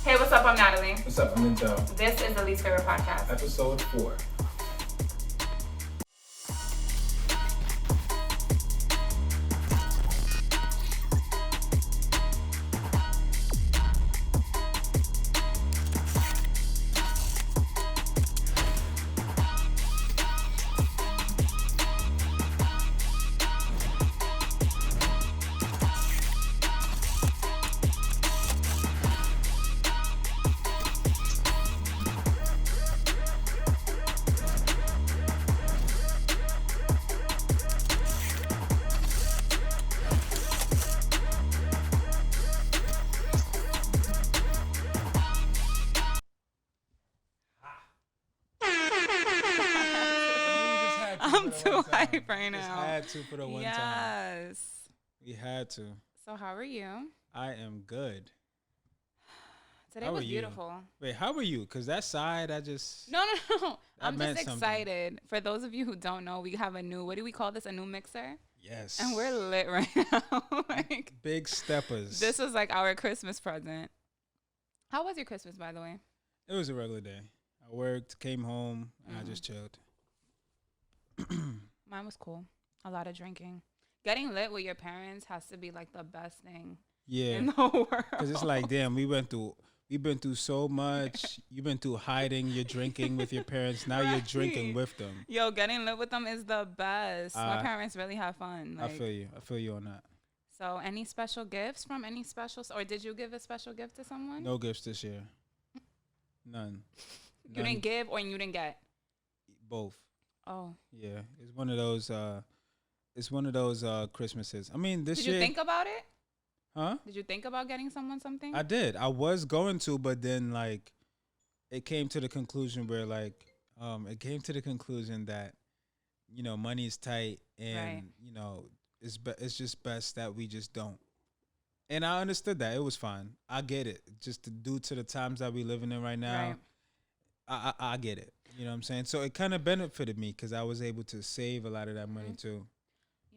Hey, what's up? I'm Natalie. What's up? I'm Denzil. This is the Least Favorite Podcast. Episode 4. I'm too hype right now. Just had to for the one time. Yes. We had to. So how are you? I am good. Today How was are you? beautiful. Wait, how are you? Because that side, I just... No. I'm meant just something. excited. For those of you who don't know, we have a new, what do we call this? A new mixer? Yes. And we're lit right now. Like, Big steppers. this was like our Christmas present. How was your Christmas, by the way? It was a regular day. I worked, came home, and I just chilled. Mine was cool. A lot of drinking. Getting lit with your parents has to be like the best thing Yeah. in the world. Because it's like, damn, we've been through so much. You've been through hiding your drinking with your parents. Now you're drinking with them. Yo, getting lit with them is the best. My parents really have fun. Like, I feel you on that. So, any special gifts from any special, or did you give a special gift to someone? No gifts this year. None. You didn't give, or you didn't get? Both. Oh. Yeah, it's one of those. It's one of those Christmases. I mean, this year. Did you think about it? Huh? Did you think about getting someone something? I did. I was going to, but then like, it came to the conclusion where like, it came to the conclusion that, money is tight, and it's just best that we just don't. And I understood that. It was fine. I get it. Just due to the times that we living in right now, I get it. You know what I'm saying? So it kind of benefited me because I was able to save a lot of that money too.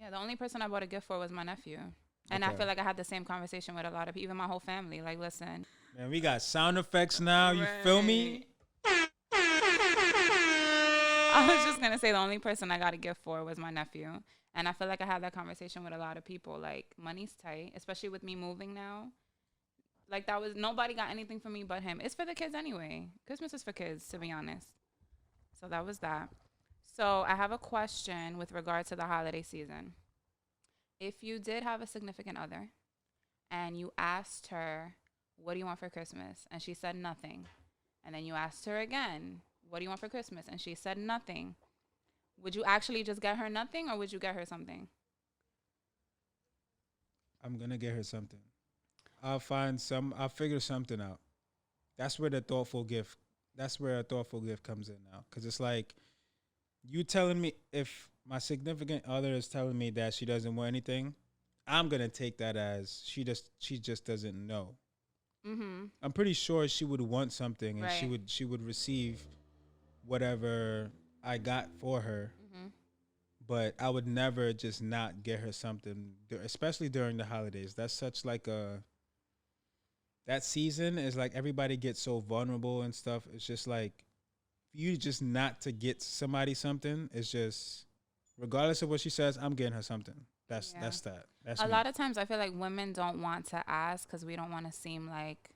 Yeah, the only person I bought a gift for was my nephew. And I feel like I had the same conversation with a lot of people, even my whole family. Like, listen. Man, we got sound effects now. You feel me? I was just going to say the only person I got a gift for was my nephew. And I feel like I had that conversation with a lot of people. Like, money's tight, especially with me moving now. Like, nobody got anything for me but him. It's for the kids anyway. Christmas is for kids, to be honest. So that was that. So I have a question with regard to the holiday season. If you did have a significant other and you asked her, what do you want for Christmas? And she said nothing. And then you asked her again, what do you want for Christmas? And she said nothing. Would you actually just get her nothing, or would you get her something? I'm going to get her something. I'll figure something out. That's where a thoughtful gift comes in now. Because it's like, you telling me, if my significant other is telling me that she doesn't want anything, I'm going to take that as she just doesn't know. Mm-hmm. I'm pretty sure she would want something, and she would receive whatever I got for her. Mm-hmm. But I would never just not get her something, especially during the holidays. That's such like that season is like everybody gets so vulnerable and stuff. It's just like, you just not to get somebody something. It's just, regardless of what she says, I'm getting her something. That's that. That's a me. lot of times I feel like women don't want to ask because we don't want to seem like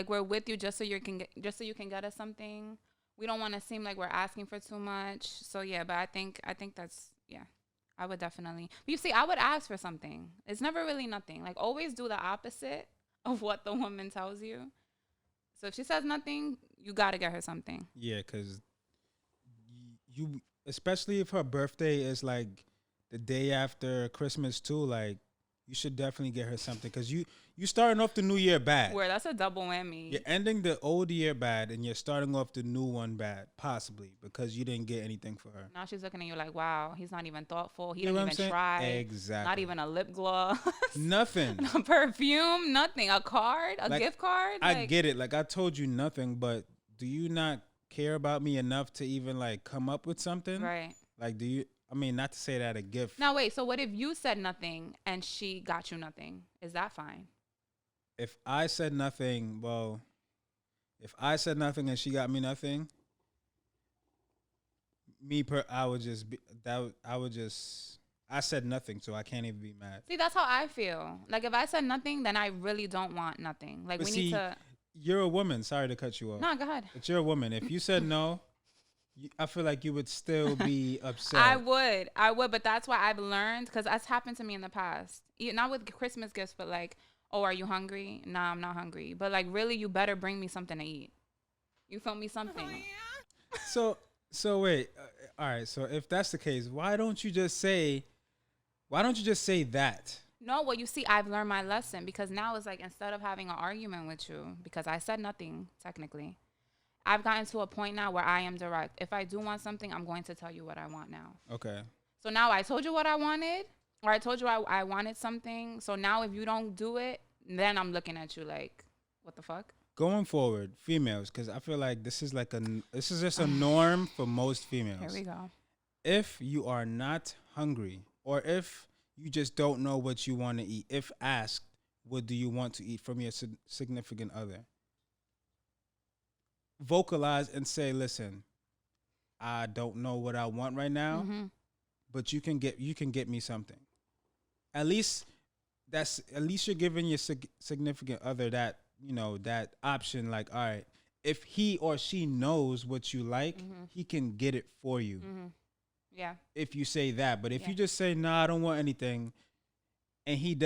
we're with you just so you can get us something. We don't want to seem like we're asking for too much. So yeah, but I think that's, yeah, I would definitely. But you see, I would ask for something. It's never really nothing. Like, always do the opposite of what the woman tells you. So if she says nothing, you got to get her something. Yeah, because you, especially if her birthday is like the day after Christmas too, like, you should definitely get her something, because you starting off the new year bad. Where that's a double whammy. You're ending the old year bad, and you're starting off the new one bad, possibly, because you didn't get anything for her. Now she's looking at you like, wow, he's not even thoughtful. He didn't even try. Exactly. Not even a lip gloss. Nothing. A perfume, nothing. A card, a gift card. I get it. Like, I told you nothing, but do you not care about me enough to even like come up with something? Right. Like, do you? I mean, not to say that a gift. Now wait. So what if you said nothing and she got you nothing? Is that fine? if I said nothing, well, if I said nothing and she got me nothing, I would just be I would just I said nothing, so I can't even be mad. See, that's how I feel. Like if I said nothing, then I really don't want nothing. Like But we need see, to. you're a woman. Sorry to cut you off. No, go ahead. But you're a woman. If you said no, I feel like you would still be upset. I would, but that's why I've learned because that's happened to me in the past. Not with Christmas gifts, but like, oh, are you hungry? Nah, I'm not hungry. But like, really, you better bring me something to eat. You feel me? Something. Oh, yeah. So wait. All right. So if that's the case, why don't you just say? Why don't you just say that? No, well, you see, I've learned my lesson because now it's like instead of having an argument with you, because I said nothing technically, I've gotten to a point now where I am direct. If I do want something, I'm going to tell you what I want now. Okay. So now I told you what I wanted, or I told you I wanted something. So now if you don't do it, then I'm looking at you like, what the fuck? Going forward, females, because I feel like this is just a norm for most females. Here we go. If you are not hungry, or if you just don't know what you want to eat, if asked, what do you want to eat from your significant other? Vocalize and say, listen, I don't know what I want right now, but you can get me something. At least you're giving your significant other that, that option. Like, all right, if he or she knows what you like, he can get it for you. Yeah. If you say that, but if you just say, nah, I don't want anything, and he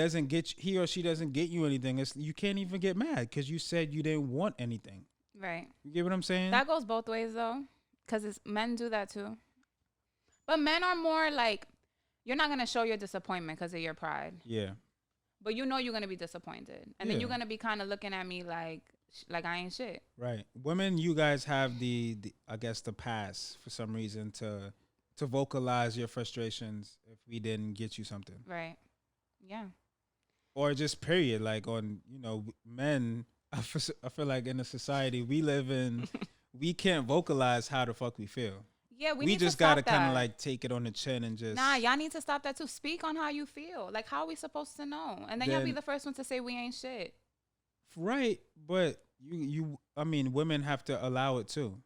or she doesn't get you anything, you can't even get mad because you said you didn't want anything. Right. You get what I'm saying? That goes both ways though, because men do that too. But men are more like, you're not gonna show your disappointment because of your pride. Yeah. But you know you're gonna be disappointed, and then you're gonna be kind of looking at me like I ain't shit. Right. Women, you guys have the I guess the pass for some reason to vocalize your frustrations if we didn't get you something. Right. Yeah. Or just period, like on men. I feel like in the society we live in, we can't vocalize how the fuck we feel. Yeah, we just gotta kind of like take it on the chin and just. Nah, y'all need to stop that too. Speak on how you feel. Like, how are we supposed to know? And then y'all be the first one to say we ain't shit. Right, but I mean, women have to allow it too.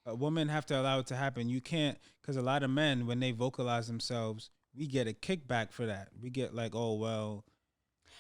Women have to allow it to happen. You can't, because a lot of men, when they vocalize themselves, we get a kickback for that. We get like, oh well.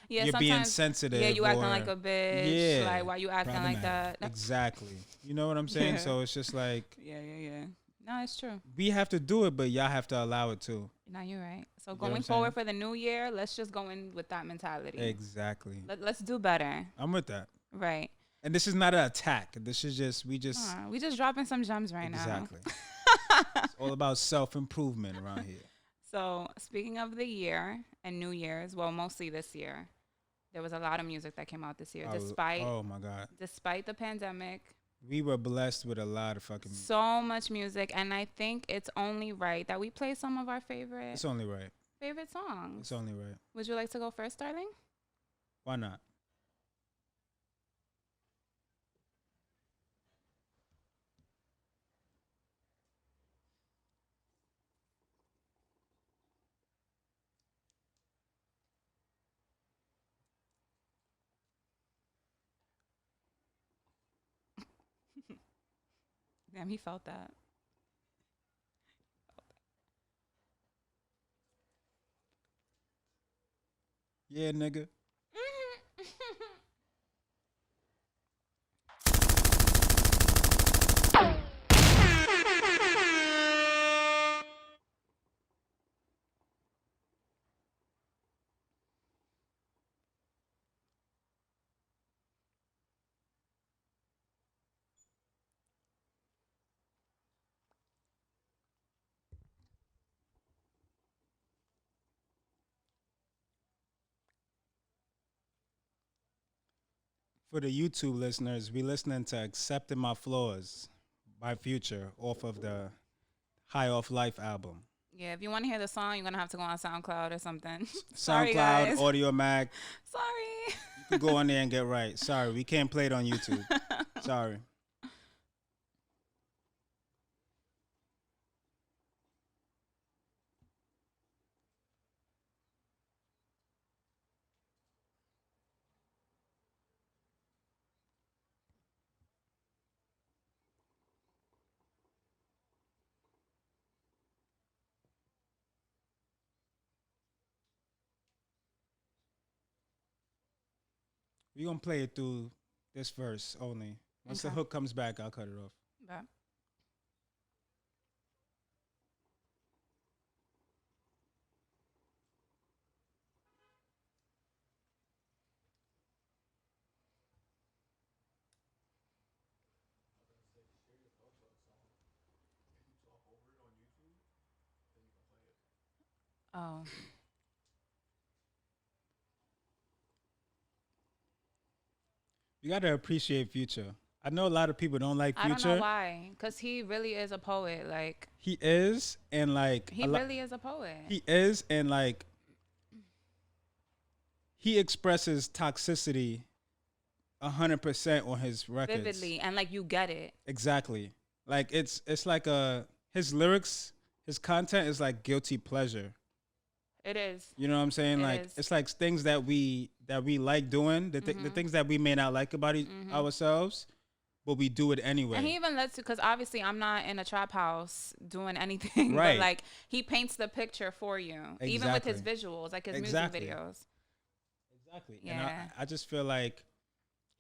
Yeah, you're being sensitive. Yeah, you acting like a bitch. Yeah, like why you acting like that? Exactly. You know what I'm saying? So it's just like. Yeah. No, it's true. We have to do it, but y'all have to allow it too. No, you're right. So going forward for the new year, let's just go in with that mentality. Exactly. Let's do better. I'm with that. Right. And this is not an attack. This is just we just dropping some gems right now. Exactly. It's all about self-improvement around here. So speaking of the year and New Year's, well, mostly this year, there was a lot of music that came out this year. Oh my God. Despite the pandemic. We were blessed with a lot of fucking music. So much music. And I think it's only right that we play some of our favorite. It's only right. Favorite songs. It's only right. Would you like to go first, darling? Why not? Damn, he felt that. Yeah, nigga. For the YouTube listeners, we listening to Accepting My Flaws by Future off of the High Off Life album. Yeah, if you want to hear the song, you're going to have to go on SoundCloud or something. Sorry, SoundCloud, Audiomack. Sorry. You can go on there and get right. Sorry, we can't play it on YouTube. Sorry. We gonna play it through this verse only. Once the Okay. hook comes back, I'll cut it off. But oh, You gotta appreciate Future. I know a lot of people don't like I don't know Future. why, cause he really is a poet. Like He is, and like he really is a poet. he is, and like he expresses toxicity 100% on his records. Vividly, and like you get it. Exactly. Like it's like his lyrics, his content is like guilty pleasure. It is. You know what I'm saying? It Like is. it's like things that we like doing, the things that we may not like about ourselves, but we do it anyway. And he even lets because obviously I'm not in a trap house doing anything, Right. but like he paints the picture for you, even with his visuals, like his Exactly. music videos. Exactly. Yeah. And I just feel like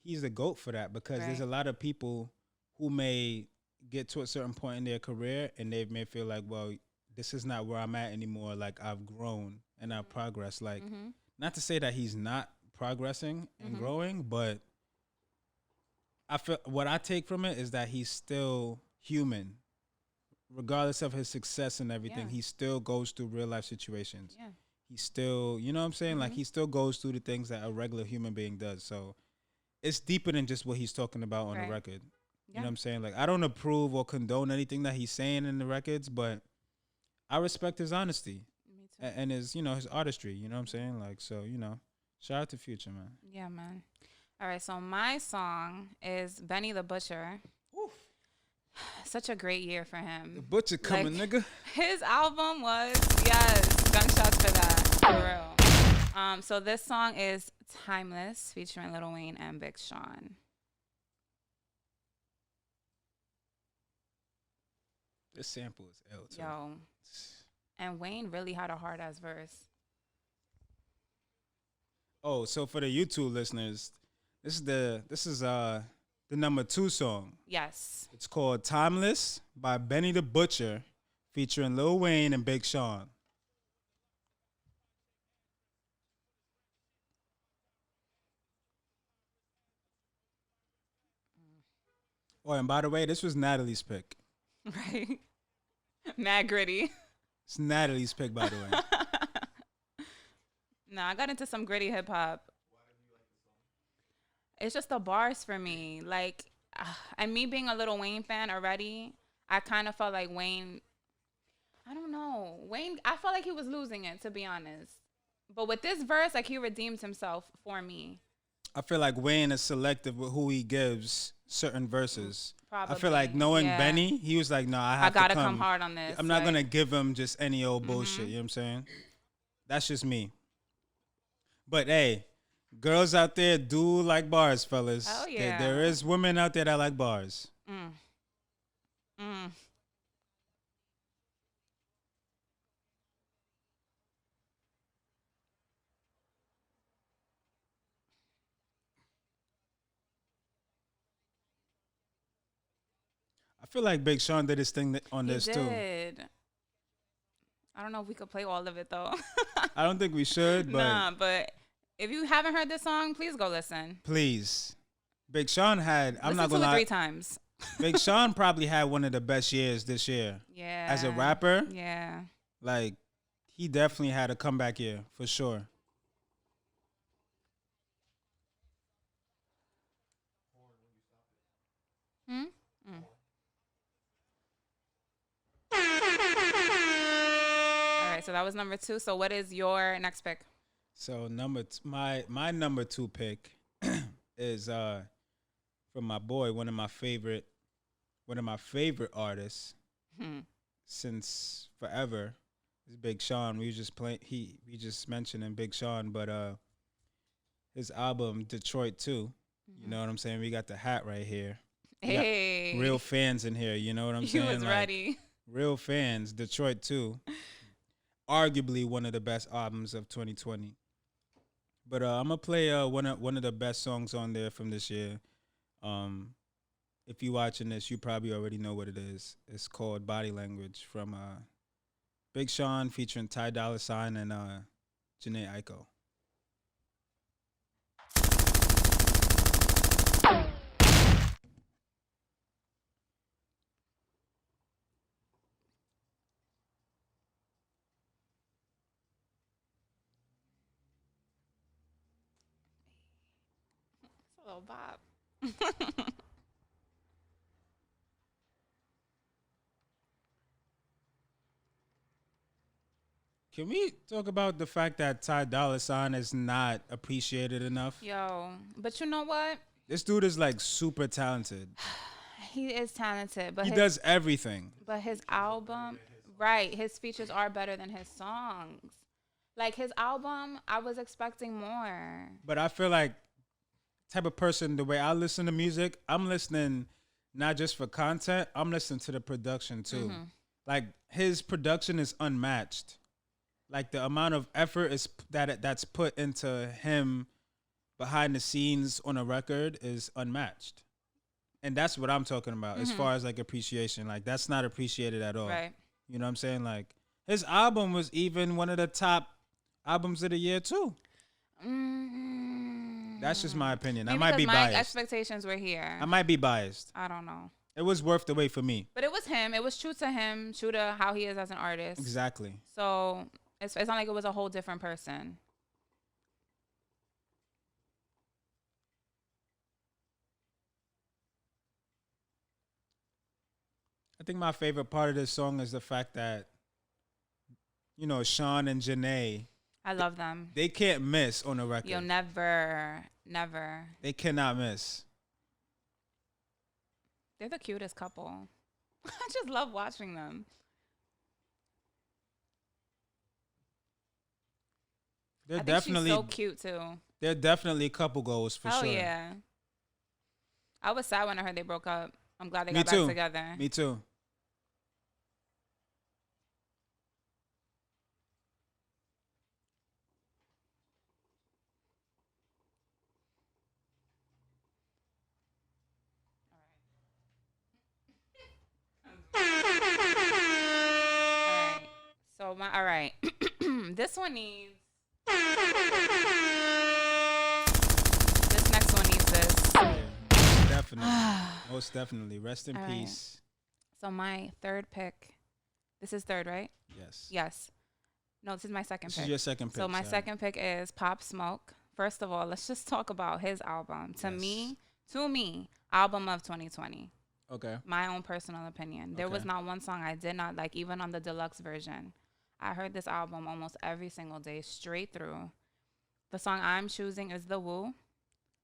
he's the GOAT for that because there's a Right. lot of people who may get to a certain point in their career and they may feel like, well, this is not where I'm at anymore. Like I've grown and I've progressed. Like not to say that he's not progressing and growing, but I feel what I take from it is that he's still human. Regardless of his success and everything, Yeah. he still goes through real life situations. Yeah. He still, you know what I'm saying? Like he still goes through the things that a regular human being does. So it's deeper than just what he's talking about on the Right. record. You Yeah. know what I'm saying? Like I don't approve or condone anything that he's saying in the records, but I respect his honesty Me too. and his, his artistry. You know what I'm saying? Like so, shout out to Future, man. Yeah, man. All right, so my song is Benny the Butcher. Oof. Such a great year for The him. butcher coming, nigga. His album was gunshots for that, for real. So this song is Timeless, featuring Lil Wayne and Big Sean. This sample is L too. Yo, and Wayne really had a hard ass verse. Oh, so for the YouTube listeners, this is the number 2 song. Yes. It's called Timeless by Benny the Butcher, featuring Lil Wayne and Big Sean. Oh, and by the way, this was Natalie's pick. Right. Mad gritty. It's Natalie's pick, by the way. No, I got into some gritty hip hop. It's just the bars for me. Like, and me being a little Wayne fan already, I kind of felt like Wayne, I don't know. Wayne, I felt like he was losing it, to be honest. But with this verse, like, he redeemed himself for me. I feel like Wayne is selective with who he gives certain verses. Probably. I feel like knowing Yeah. Benny, he was like, "No, I I have gotta to come hard on this. I'm not like, gonna give him just any old bullshit." You know what I'm saying? That's just me. But hey, girls out there do like bars, fellas. Hell yeah. There is women out there that like bars. Mm. I feel like Big Sean did his thing on He this too. did. I don't know if we could play all of it though. I don't think we should, but Nah, but if you haven't heard this song, please go listen. please. Big Sean had. I'm Listen not to gonna it lie. 3 times. Big Sean probably had one of the best years this year Yeah. as a rapper. Yeah. Like, he definitely had a comeback year for sure. Hmm? Mm. All right, so that was number 2. So what is your next pick? So my number 2 pick is from my boy, one of my favorite artists Hmm. since forever. Is Big Sean. We just mentioned Big Sean, but his album Detroit 2. You know what I'm saying? We got the hat right here. We got Hey. real fans in here. You know what I'm You saying? was Like, ready. real fans. Detroit 2. Arguably one of the best albums of 2020. But I'm gonna play one of the best songs on there from this year. Um, if you watching this, you probably already know what it is. It's called "Body Language" from Big Sean featuring Ty Dolla Sign and Janae Aiko. It's a little bop. Can we talk about the fact that Ty Dolla Sign is not appreciated enough? Yo, but you know what? This dude is like super talented. He is talented, but He his, does everything. but his album, right? His features are better than his songs. Like his album, I was expecting more. But I feel like type of person, the way I listen to music, I'm listening not just for content, I'm listening to the production too. Like his production is unmatched. Like the amount of effort is that's put into him behind the scenes on a record is unmatched. And that's what I'm talking about as far as like appreciation. Like that's not appreciated at all. Right. You know what I'm saying? Like his album was even one of the top albums of the year too. That's just my opinion. Maybe I might be my biased. expectations were here. I might be biased. I don't know. It was worth the wait for me. But it was him. It was true to him, true to how he is as an artist. Exactly. So it's not like it was a whole different person. I think my favorite part of this song is the fact that, you know, Sean and Janae, I love them. they can't miss on a record. You'll never. They cannot miss. They're the cutest couple. I just love watching them. They're I think definitely she's so cute too. they're definitely couple goals for Hell sure. yeah. I was sad when I heard they broke up. I'm glad they Me got too. back together. Me too. All right. So all right. This one needs. This next one needs this. Yeah, most definitely. Most definitely. Rest in All right. peace. So my third pick. This is third, right? Yes. Yes. No, this is my second This pick. is your second pick. So my sorry. second pick is Pop Smoke. First of all, let's just talk about his album. To me, album of 2020. Okay. My own personal opinion. There was Okay. not one song I did not like, even on the deluxe version. I heard this album almost every single day, straight through. The song I'm choosing is The Woo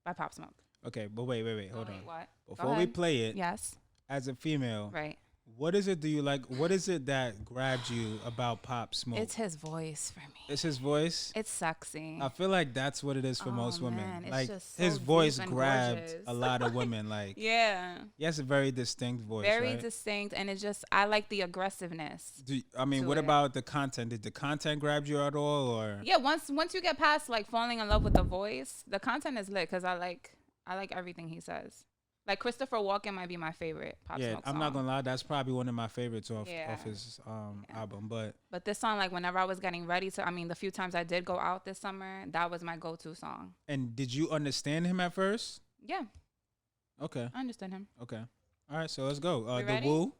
by Pop Smoke. Okay, but wait. Hold on. What? Before we play it, Yes. as a female, Right. what is it do you like? What is it that grabbed you about Pop Smoke? It's his voice for me. It's his voice. It's sexy. I feel like that's what it is for Oh, most women. man, it's Like just so his deep voice and grabbed gorgeous. a lot of women. Like Yeah. he has a very distinct voice. Very right? distinct, and I like the aggressiveness. I mean, to what it. about the content? Did the content grab you at all, or Yeah, once you get past like falling in love with the voice, the content is lit because I like everything he says. Like Christopher Walken might be my favorite Pop yeah? Smoke I'm song. not gonna lie, that's probably one of my favorites off Yeah. his album. But But this song, like whenever I was getting ready to, the few times I did go out this summer, that was my go-to song. and did you understand him at first? Yeah, Okay, I understand him. okay, all right. So let's go. We The ready? Woo.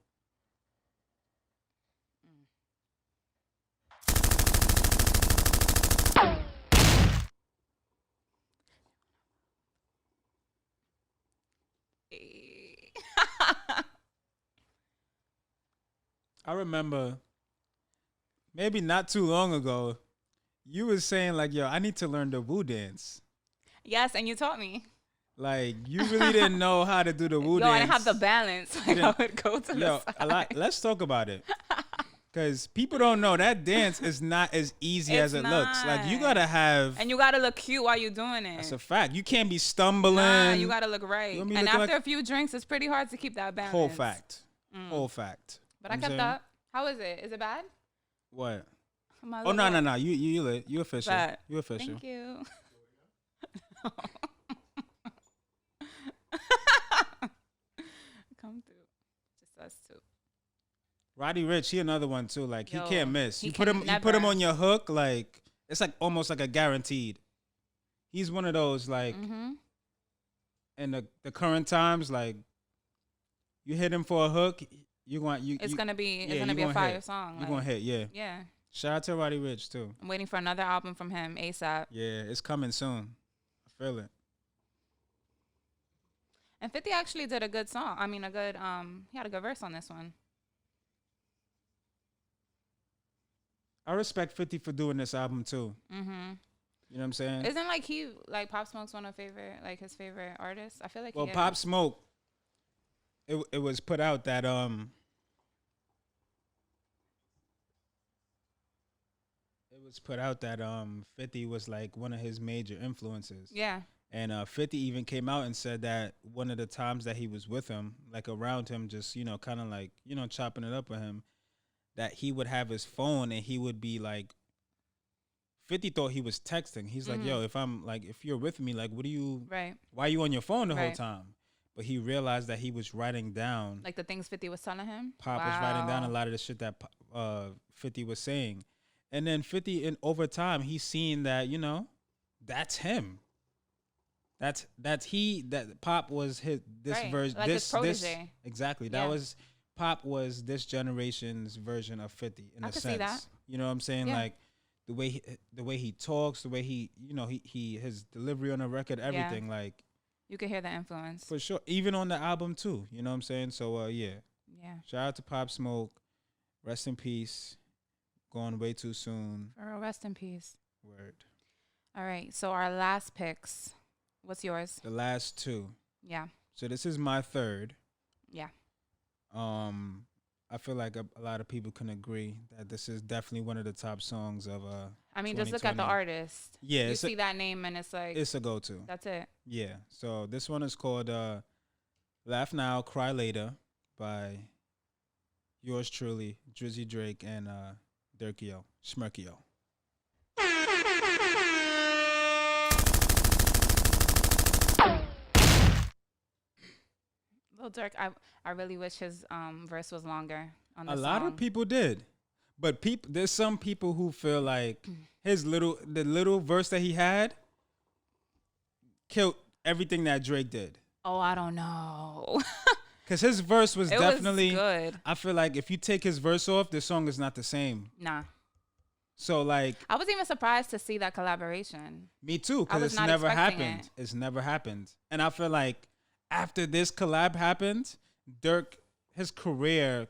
I remember maybe not too long ago, you was saying like, "Yo, I need to learn the Woo dance." Yes, and you taught me. Like you really didn't know how to do the Woo Yo, dance. I didn't have the balance. Like I didn't- would go to Yo, the a lot. Let's talk about it. Because people don't know that dance is not as easy as it looks. Like you not. gotta have. And you gotta look cute while you're doing it. That's a fact. You can't be stumbling. Nah, you gotta look right. You want me And looking after like- a few drinks, it's pretty hard to keep that balance. Whole fact. Whole fact. But I You know kept what I'm saying? up. How is it? Is it bad? What? Am I Oh no little- no no! You lit. You official. Bet. You official. Thank you. Come through. Just us two. Roddy Ricch, he another one too. Like he Yo, can't miss. he You put can him, you put him never. on your hook. Like it's like almost like a guaranteed. He's one of those like Mm-hmm. in the current times. Like you hit him for a hook, It's gonna be yeah, a gonna fire hit. song. You Like, gonna hit, yeah. yeah. Shout out to Roddy Ricch too. I'm waiting for another album from him ASAP. Yeah, it's coming soon. I feel it. And 50 actually did a good song. I mean, he had a good verse on this one. I respect 50 for doing this album too. Mm-hmm. You know what I'm saying? Isn't like Pop Smoke's one of his favorite artists? I feel like Well, he Pop is. Smoke, it was put out that it was put out that 50 was like one of his major influences. Yeah. And 50 even came out and said that one of the times that he was with him, like around him, just, kind of like, chopping it up with him, that he would have his phone and he would be like, 50 thought he was texting. He's like, yo, if you're with me, like, Right. why are you on your phone the whole Right. time? But he realized that he was writing down, Like the things 50 was telling him. Pop was writing down a lot of the shit that 50 was saying. And then 50, in over time, he's seen that, that's him. That Pop was this Right. version. Like his protege. Exactly. Yeah. That was Pop was this generation's version of 50 in I a could sense. see that. You know what I'm saying? Yeah. Like the way he talks, the way he his delivery on the record, everything, like You could hear the influence. for sure. Even on the album too. You know what I'm saying? So yeah. Yeah. Shout out to Pop Smoke. Rest in peace. Gone way too soon. For real, rest in peace. Word. All right. So our last picks. What's yours? The last two. Yeah. So this is my third. Yeah. I feel like a lot of people can agree that this is definitely one of the top songs of I mean, just look at the 2020. artist. Yeah, You it's see that name and it's like, it's a go-to. that's it. Yeah. So this one is called Laugh Now, Cry Later by yours truly, Drizzy Drake and Dirkio, Schmirkio. Lil Durk, I really wish his verse was longer on the A song. lot of people did. But there's some people who feel like the little verse that he had killed everything that Drake did. Oh, I don't know. Cause his verse was It definitely was good. I feel like if you take his verse off, the song is not the same. Nah. So like I was even surprised to see that collaboration. me too, I cause was it's not never expecting happened. It's never happened. And I feel like after this collab happened, Dirk, his career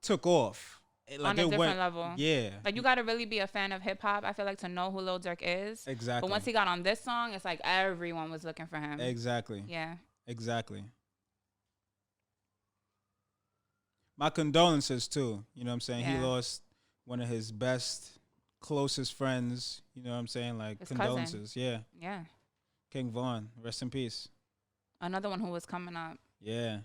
took off. On a different level. Yeah. Like, you got to really be a fan of hip hop, I feel like, to know who Lil Durk is. Exactly. But once he got on this song, it's like everyone was looking for him. Exactly. Yeah. Exactly. My condolences too. You know what I'm saying? He Yeah. lost one of his best, closest friends. You know what I'm saying? Like His condolences. Yeah. Yeah. King Von, rest in peace. Another one who was coming up. Yeah.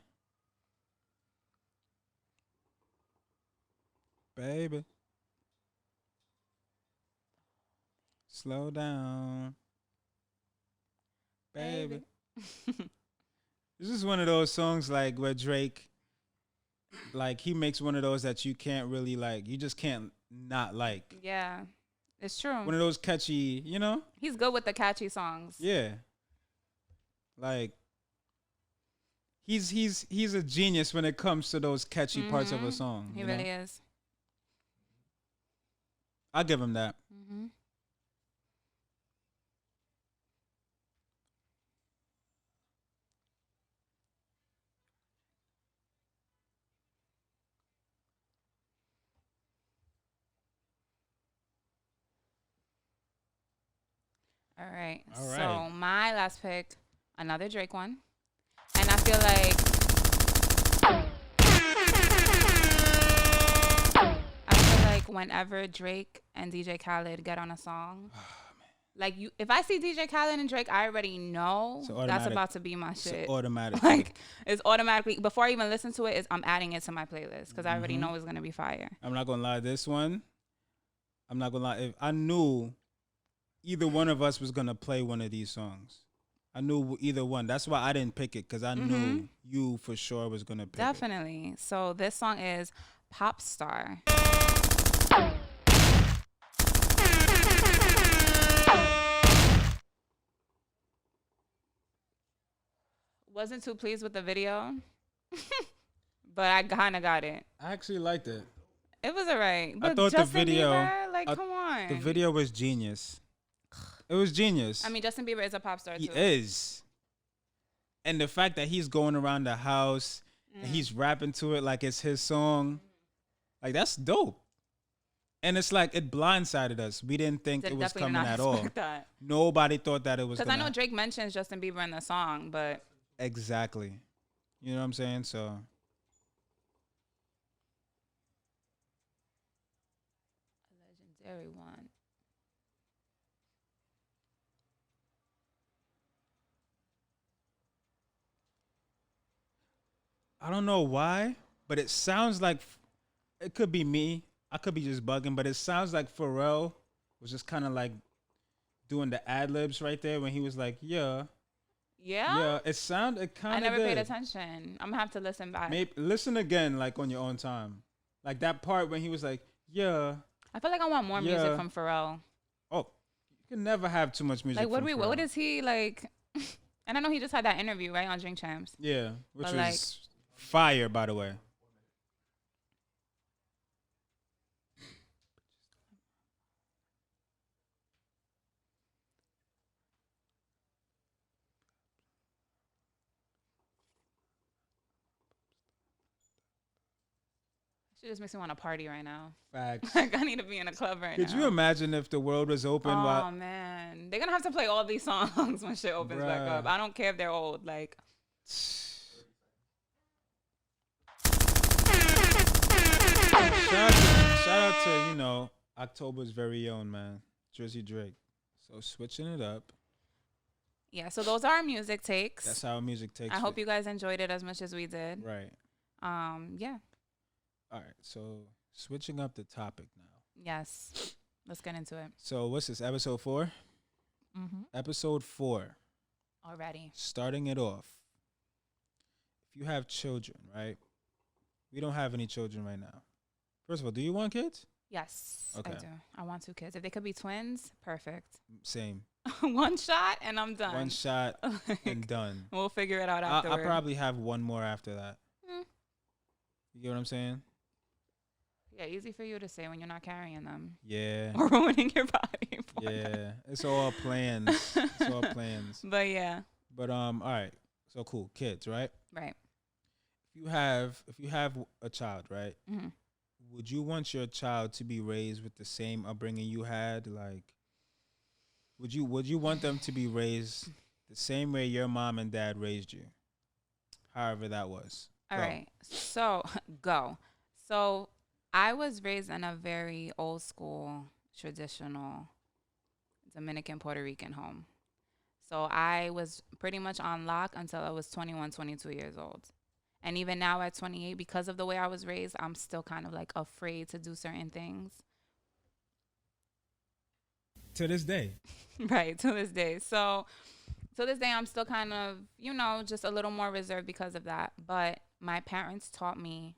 Baby. Slow down. Baby. This is one of those songs like where Drake, like he makes one of those that you can't really like, you just can't not like. Yeah. It's true. One of those catchy, you know? He's good with the catchy songs. Yeah. Like he's a genius when it comes to those catchy parts of a song. He you know? really is. I'll give him that. Mm-hmm. All right. All right. So my last pick, another Drake one. And I feel like whenever Drake and DJ Khaled get on a song, like if I see DJ Khaled and Drake, I already know that's about to be my shit. It's automatic. Like it's automatically before I even listen to it, I'm adding it to my playlist because I already know it's gonna be fire. I'm not gonna lie, this one, I'm not gonna lie. If I knew either one of us was gonna play one of these songs. I knew either one. That's why I didn't pick it because I knew you for sure was gonna pick it. Definitely. So this song is Pop Star. Wasn't too pleased with the video, but I kind of got it. I actually liked it. It was alright. But I thought Justin the video, Bieber, like, come on. the video was genius. It was genius. I mean, Justin Bieber is a pop star too. He is, and the fact that he's going around the house and he's rapping to it like it's his song, like that's dope. And it's like it blindsided us. We didn't think it was coming at all. That. Nobody thought that it was. Because I know Drake mentions Justin Bieber in the song, but exactly, you know what I'm saying? So. Legendary one. I don't know why, but it sounds like it could be me. I could be just bugging, but it sounds like Pharrell was just kind of like doing the ad libs right there when he was like, "Yeah, yeah." It kind of. I never paid attention. I'm gonna have to listen back. Maybe listen again, like on your own time, like that part when he was like, "Yeah." I feel like I want more music from Pharrell. Oh, you can never have too much music. Like, what is he like? And I know he just had that interview right on Drink Champs. Yeah, which was like, fire, by the way. She just makes me want to party right now. Facts. Like, I need to be in a club right now. Could you imagine if the world was open? Oh, man. They're going to have to play all these songs when shit opens back up. I don't care if they're old. Like. Shout out to, you know, October's very own, man. Jersey Drake. So switching it up. Yeah, so those are our music takes. That's how music takes. I hope you guys enjoyed it as much as we did. Right. Yeah. All right, so switching up the topic now. Yes, let's get into it. So what's this, episode 4? Mm-hmm. Episode 4. Already. Starting it off. If you have children, right? We don't have any children right now. First of all, do you want kids? Yes, okay. I do. I want 2 kids. If they could be twins, perfect. Same. One shot and I'm done. One shot and done. We'll figure it out afterwards. I'll probably have one more after that. You get what I'm saying? Yeah, easy for you to say when you're not carrying them. Yeah. Or ruining your body. Yeah, it's all plans. It's all plans. But yeah. But all right. So cool, kids, right? Right. If you have a child, right? Mm-hmm. Would you want your child to be raised with the same upbringing you had? Like, would you want them to be raised the same way your mom and dad raised you? However that was. All right. So go. So I was raised in a very old school, traditional Dominican, Puerto Rican home. So I was pretty much on lock until I was 21, 22 years old. And even now at 28, because of the way I was raised, I'm still kind of like afraid to do certain things. To this day. Right, to this day. So to this day, I'm still kind of, you know, just a little more reserved because of that. But my parents taught me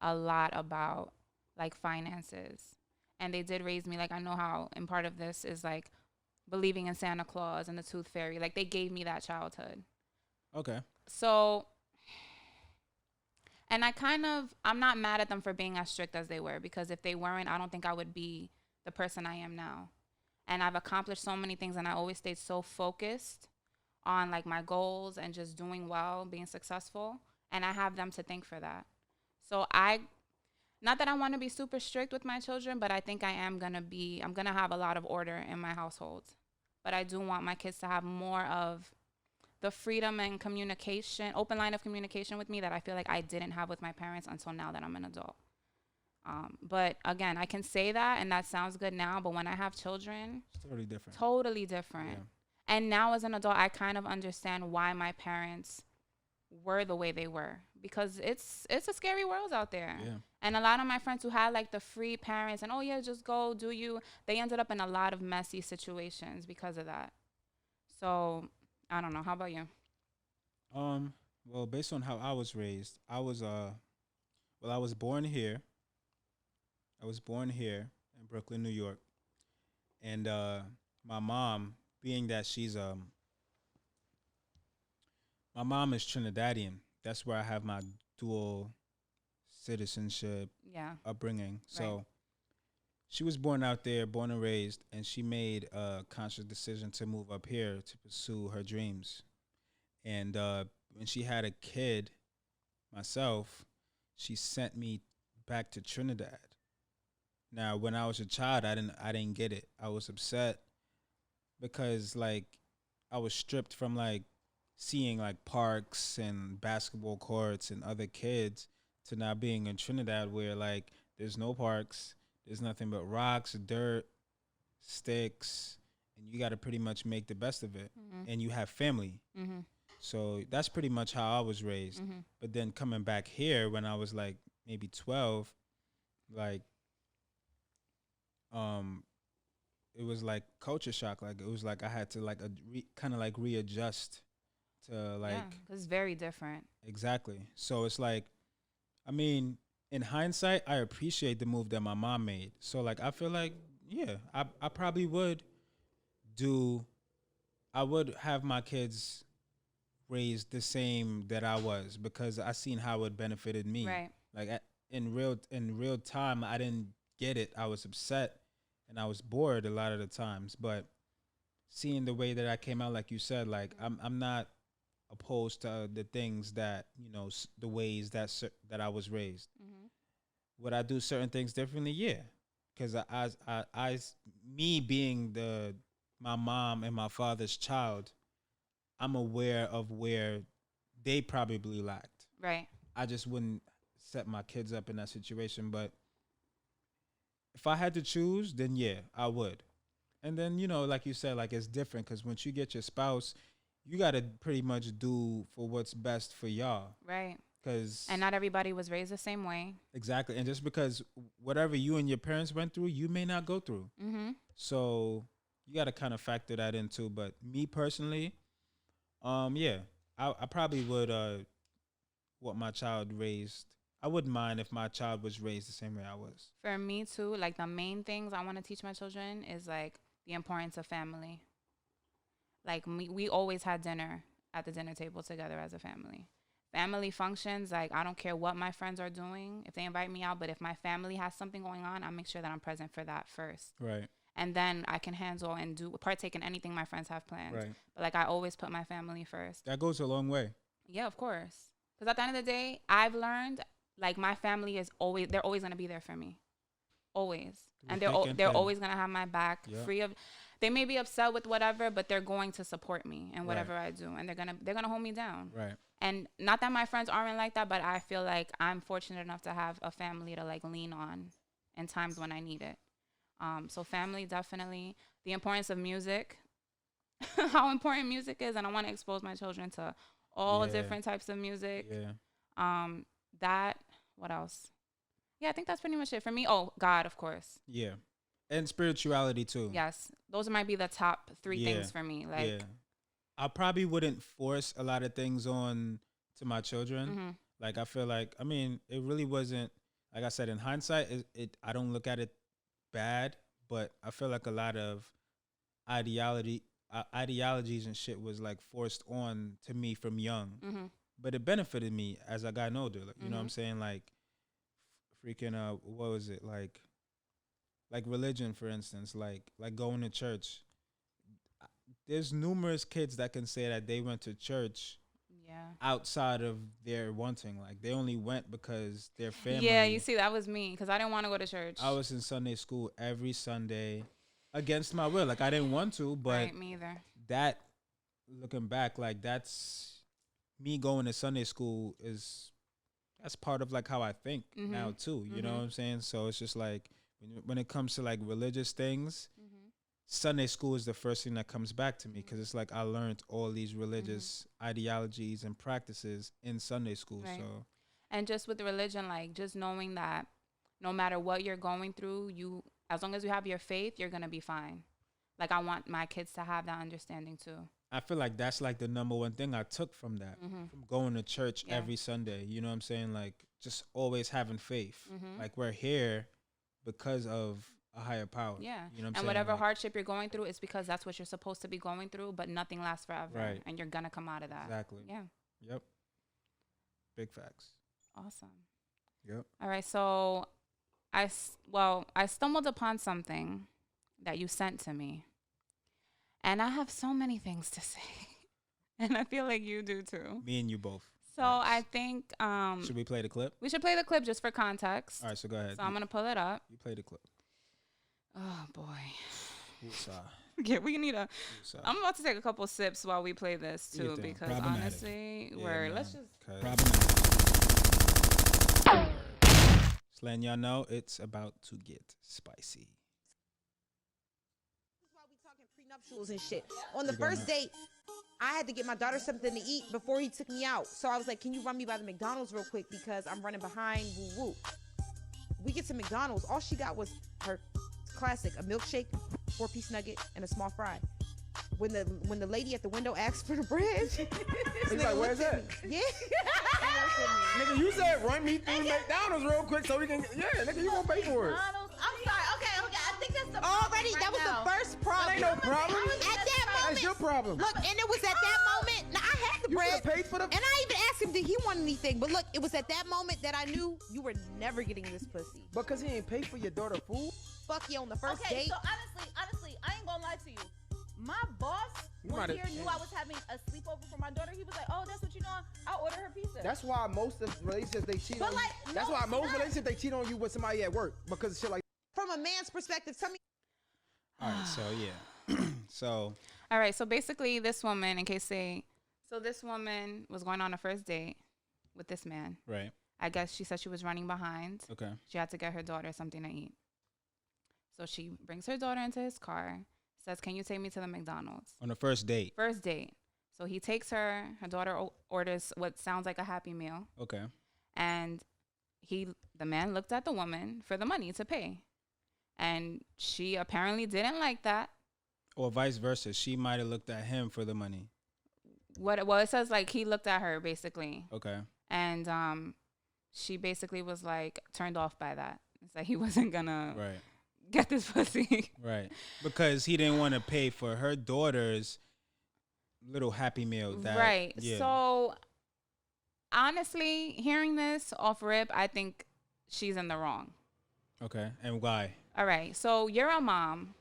a lot about like finances. And they did raise me, like, I know how, and part of this is like believing in Santa Claus and the Tooth Fairy. Like, they gave me that childhood. Okay. So, and I'm not mad at them for being as strict as they were, because if they weren't, I don't think I would be the person I am now. And I've accomplished so many things, and I always stayed so focused on like my goals and just doing well, being successful. And I have them to thank for that. So not that I want to be super strict with my children, but I think I'm going to have a lot of order in my household. But I do want my kids to have more of the freedom and communication, open line of communication with me that I feel like I didn't have with my parents until now that I'm an adult. But again, I can say that and that sounds good now, but when I have children, it's totally different. Totally different. Yeah. And now as an adult, I kind of understand why my parents were the way they were, because it's a scary world out there. Yeah. And a lot of my friends who had like the free parents and, oh yeah, just go do you, they ended up in a lot of messy situations because of that. So I don't know. How about you? Well, based on how I was raised, I was born here. I was born here in Brooklyn, New York, and my mom, being that my mom is Trinidadian. That's where I have my dual citizenship Yeah. upbringing. Right. So she was born out there, born and raised, and she made a conscious decision to move up here to pursue her dreams. And when she had a kid, myself, she sent me back to Trinidad. Now, when I was a child, I didn't get it. I was upset because like I was stripped from like seeing like parks and basketball courts and other kids to now being in Trinidad where like there's no parks, there's nothing but rocks, dirt, sticks, and you got to pretty much make the best of it. Mm-hmm. And you have family. Mm-hmm. So that's pretty much how I was raised. Mm-hmm. But then coming back here when I was like maybe 12, like um it was like culture shock. Like it was like I had to like kind of like readjust to like Yeah, 'cause it's very different. exactly. So it's like I mean, in hindsight, I appreciate the move that my mom made. So like I feel like yeah, I probably would do I would have my kids raised the same that I was because I seen how it benefited me. Right. Like in real time, I didn't get it. I was upset and I was bored a lot of the times. But seeing the way that I came out, like you said, like I'm not opposed to the things that the ways that I was raised. Mm-hmm. Would I do certain things differently? Yeah, because me being my mom and my father's child, I'm aware of where they probably lacked. Right. I just wouldn't set my kids up in that situation. But if I had to choose, then yeah, I would. And then, like you said, like it's different because once you get your spouse, you got to pretty much do for what's best for y'all. Right. Cause And not everybody was raised the same way. exactly. And just because whatever you and your parents went through, you may not go through. Mm-hmm. So you got to kind of factor that in too. But me personally, yeah, I probably would want my child raised. I wouldn't mind if my child was raised the same way I was. For me too, like the main things I want to teach my children is like the importance of family. Like we always had dinner at the dinner table together as a family. Family functions, like I don't care what my friends are doing, if they invite me out, but if my family has something going on, I make sure that I'm present for that first. Right. And then I can handle and partake in anything my friends have planned. Right. But like I always put my family first. That goes a long way. Yeah, of course. Because at the end of the day, I've learned like my family they're always gonna be there for me, always, and they're always gonna have my back, Yep. free of. They may be upset with whatever, but they're going to support me in whatever I do, and they're gonna hold me down. Right. And not that my friends aren't like that, but I feel like I'm fortunate enough to have a family to like lean on in times when I need it. So family, definitely. The importance of music, how important music is, and I want to expose my children to all different types of music. Yeah. That, what else? Yeah, I think that's pretty much it for me. Oh, God, of course. Yeah. And spirituality too. Yes, those might be the top three things for me. Like, yeah. I probably wouldn't force a lot of things on to my children. mm-hmm. Like I feel like it really wasn't, like I said, in hindsight, I don't look at it bad, but I feel like a lot of ideologies and shit was like forced on to me from young. Mm-hmm. But it benefited me as I got older. Like, you know what I'm Mm-hmm. saying? Like freaking what was it? Like religion, for instance, like going to church. There's numerous kids that can say that they went to church outside of their wanting. Like they only went because their family. Yeah, you see, that was me because I didn't want to go to church. I was in Sunday school every Sunday against my will. Like I didn't want to, but right, me either. that, looking back, like that's me going to Sunday school that's part of like how I think Mm-hmm. now too. You know Mm-hmm. what I'm saying? So it's just like when it comes to like religious things, Mm-hmm. Sunday school is the first thing that comes back to me because it's like I learned all these religious ideologies and practices in Sunday school. Right. So, And just with religion, like just knowing that no matter what you're going through, you, as long as you have your faith, you're going to be fine. Like I want my kids to have that understanding too. I feel like that's like the number one thing I took from that, from going to church every Sunday. You know what I'm saying? Like just always having faith. Like we're here because of a higher power. Yeah. You know what I'm saying? And whatever like, hardship you're going through, it's because that's what you're supposed to be going through, but nothing lasts forever. Right. And you're going to come out of that. Exactly. Yeah. Yep. Big facts. Awesome. Yep. All right. So I stumbled upon something that you sent to me. And I have so many things to say. And I feel like you do too. Me and you both. So I think should we play the clip? We should play the clip just for context. All right, so go ahead. So I'm gonna pull it up. You play the clip. Oh boy. Yeah, we need a. I'm about to take a couple sips while we play this too, because honestly, let's just. Just letting y'all know it's about to get spicy. Prenuptials and shit. On the first date, I had to get my daughter something to eat before he took me out. So I was like, can you run me by the McDonald's real quick because I'm running behind, woo woo. We get to McDonald's. All she got was her classic, a milkshake, 4-piece nugget, and a small fry. When the lady at the window asked for the bread, he's like, where's that? Yeah. Nigga, you said run me through McDonald's real quick so we can, nigga, you gonna pay for it. I'm sorry, okay, I think that's the Already, that was the first problem. That ain't no problem. At that moment. That's your problem. Look, and it was at that moment. Now, I had the You bread. could've paid for the. And I even asked him, did he want anything? But look, it was at that moment that I knew you were never getting this pussy. Because he ain't paid for your daughter food? Fuck you on the first okay, date. so honestly, I ain't gonna lie to you. My boss knew I was having a sleepover for my daughter. He was like, "Oh, that's what you doing? I'll order her pizza." That's why most of relationships they cheat on. Like, you. That's why most relationships they cheat on you with somebody at work because of shit like. From a man's perspective, tell me. All right, so yeah, so. All right, so basically, this woman, this woman was going on a first date with this man. Right. I guess she said she was running behind. Okay. She had to get her daughter something to eat. So she brings her daughter into his car, says, "Can you take me to the McDonald's?" On the first date. First date. So he takes her. Her daughter orders what sounds like a Happy Meal. Okay. And the man looked at the woman for the money to pay. And she apparently didn't like that. Or vice versa. She might have looked at him for the money. Well, it says like he looked at her basically. Okay. And she basically was like turned off by that. It's like he wasn't gonna get this pussy. Right. Because he didn't want to pay for her daughter's little Happy Meal. Right. Yeah. So honestly, hearing this off rip, I think she's in the wrong. Okay. And why? All right. So you're a mom.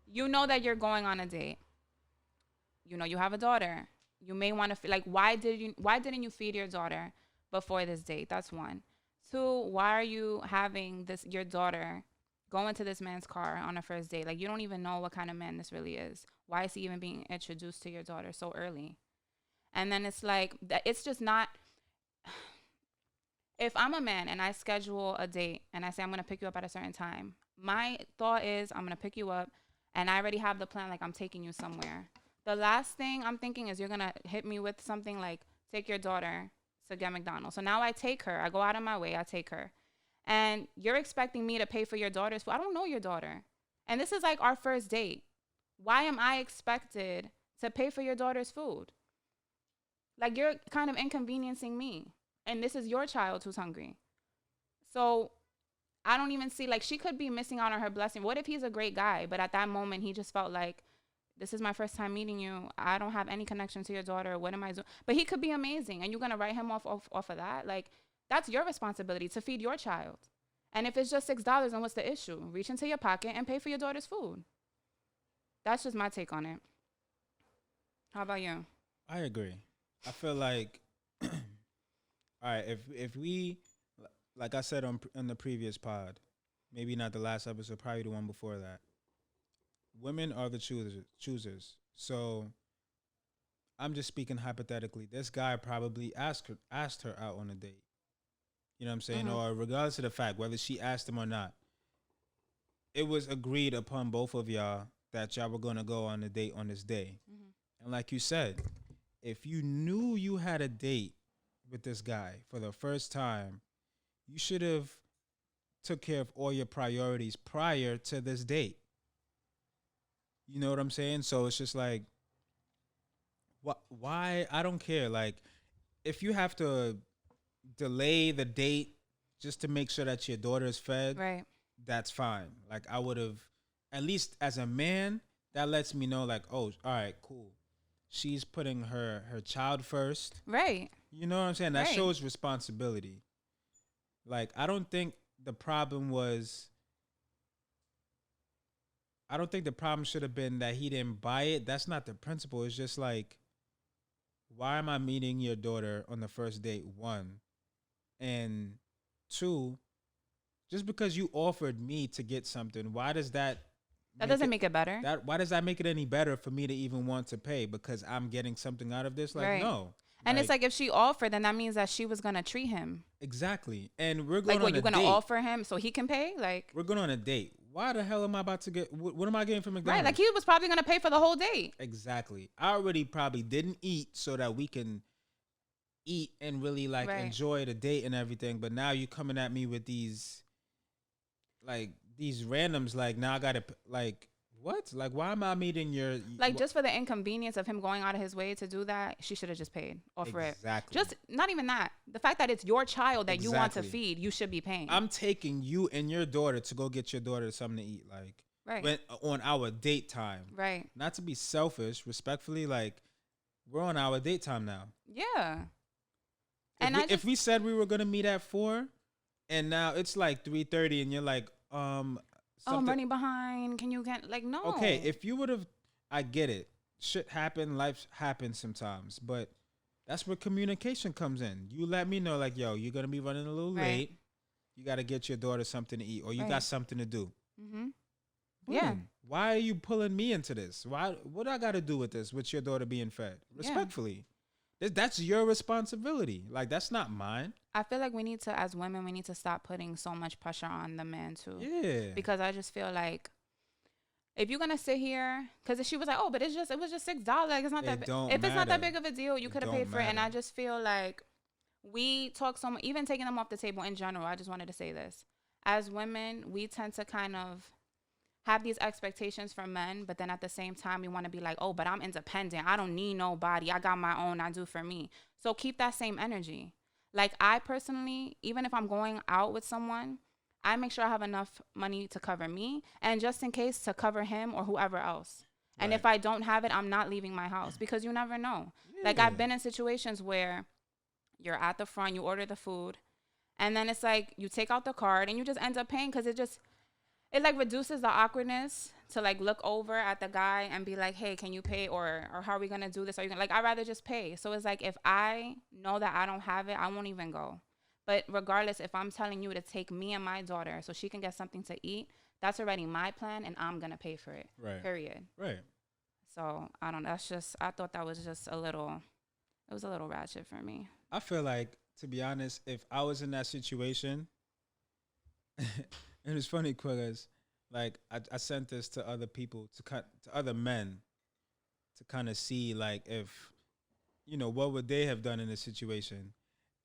You know that you're going on a date. You know you have a daughter. You may want to why didn't you feed your daughter before this date? That's one. Two, why are you having your daughter go into this man's car on a first date? Like you don't even know what kind of man this really is. Why is he even being introduced to your daughter so early? And then it's like it's just not. If I'm a man and I schedule a date and I say I'm going to pick you up at a certain time, my thought is I'm going to pick you up and I already have the plan, like I'm taking you somewhere. The last thing I'm thinking is you're going to hit me with something like take your daughter to get McDonald's. So now I take her. I go out of my way. I take her. And you're expecting me to pay for your daughter's food. I don't know your daughter. And this is like our first date. Why am I expected to pay for your daughter's food? Like you're kind of inconveniencing me. And this is your child who's hungry. So I don't even see, like, she could be missing out on her blessing. What if he's a great guy, but at that moment he just felt like, this is my first time meeting you. I don't have any connection to your daughter. What am I doing? But he could be amazing. And you're going to write him off of that? Like, that's your responsibility to feed your child. And if it's just $6, then what's the issue? Reach into your pocket and pay for your daughter's food. That's just my take on it. How about you? I agree. I feel like, all right, if we, like I said on the previous pod, maybe not the last episode, probably the one before that, women are the choosers. So I'm just speaking hypothetically. This guy probably asked her out on a date. You know what I'm saying? Or regardless of the fact, whether she asked him or not, it was agreed upon both of y'all that y'all were gonna go on a date on this day. And like you said, if you knew you had a date with this guy for the first time, you should have took care of all your priorities prior to this date. You know what I'm saying? So it's just like, why? I don't care. Like, if you have to delay the date just to make sure that your daughter is fed, Right. that's fine. Like, I would have, at least as a man, that lets me know, like, oh, all right, cool. She's putting her child first. Right. You know what I'm saying? That Right. shows responsibility. Like, I don't think the problem should have been that he didn't buy it. That's not the principle. It's just like, why am I meeting your daughter on the first date? One. And two, just because you offered me to get something, why does that doesn't make it better. why does that make it any better for me to even want to pay because I'm getting something out of this? Like, Right. no. And it's like if she offered, then that means that she was gonna treat him. Exactly. And we're going Like, what, on you a gonna date. offer him so he can pay? Like, We're going on a date. Why the hell am I about to get? What am I getting from McDonald's? right? Like, he was probably gonna pay for the whole date. Exactly. I already probably didn't eat so that we can eat and really like Right. enjoy the date and everything. But now you coming at me with these randoms. Like, now I gotta like what? Like, why am I meeting your Like, just for the inconvenience of him going out of his way to do that, she should have just paid off for it. Exactly. Just not even that. The fact that it's your child that you want to Exactly. feed, you should be paying. I'm taking you and your daughter to go get your daughter something to eat. Like, right. on our date time. Right. Not to be selfish, respectfully, like, we're on our date time now. Yeah. If we said we were gonna meet at 4, and now it's like 3:30, and you're like, oh, I'm running behind. Can you get like no? Okay, if you would have, I get it. Shit happen, life happens sometimes, but that's where communication comes in. You let me know, like, yo, you're gonna be running a little Right. late. You gotta get your daughter something to eat, or you Right. got something to do. Mm-hmm. Yeah. Boom. Why are you pulling me into this? Why? What I got to do with this? With your daughter being fed? Respectfully, that's your responsibility. Like, that's not mine. I feel like we need to, as women, we need to stop putting so much pressure on the man too. Yeah. Because I just feel like if you're gonna sit here, because if she was like, oh, but it was just $6. Like, it's not that. If it's not that big of a deal, you could have paid for it. And I just feel like we talk so much, even taking them off the table in general. I just wanted to say this: as women, we tend to kind of have these expectations from men, but then at the same time, we want to be like, oh, but I'm independent. I don't need nobody. I got my own. I do for me. So keep that same energy. Like, I personally, even if I'm going out with someone, I make sure I have enough money to cover me and just in case to cover him or whoever else. Right. And if I don't have it, I'm not leaving my house because you never know. Yeah. Like, I've been in situations where you're at the front, you order the food, and then it's like you take out the card and you just end up paying because it like reduces the awkwardness to like look over at the guy and be like, hey, can you pay? Or how are we going to do this? Are you gonna, like, I'd rather just pay. So it's like, if I know that I don't have it, I won't even go. But regardless, if I'm telling you to take me and my daughter so she can get something to eat, that's already my plan and I'm going to pay for it. Right. Period. Right. So I don't know. I thought that was just it was a little ratchet for me. I feel like, to be honest, if I was in that situation, it was funny because, like, I sent this to other people, to other men, to kind of see, like, if, you know, what would they have done in this situation.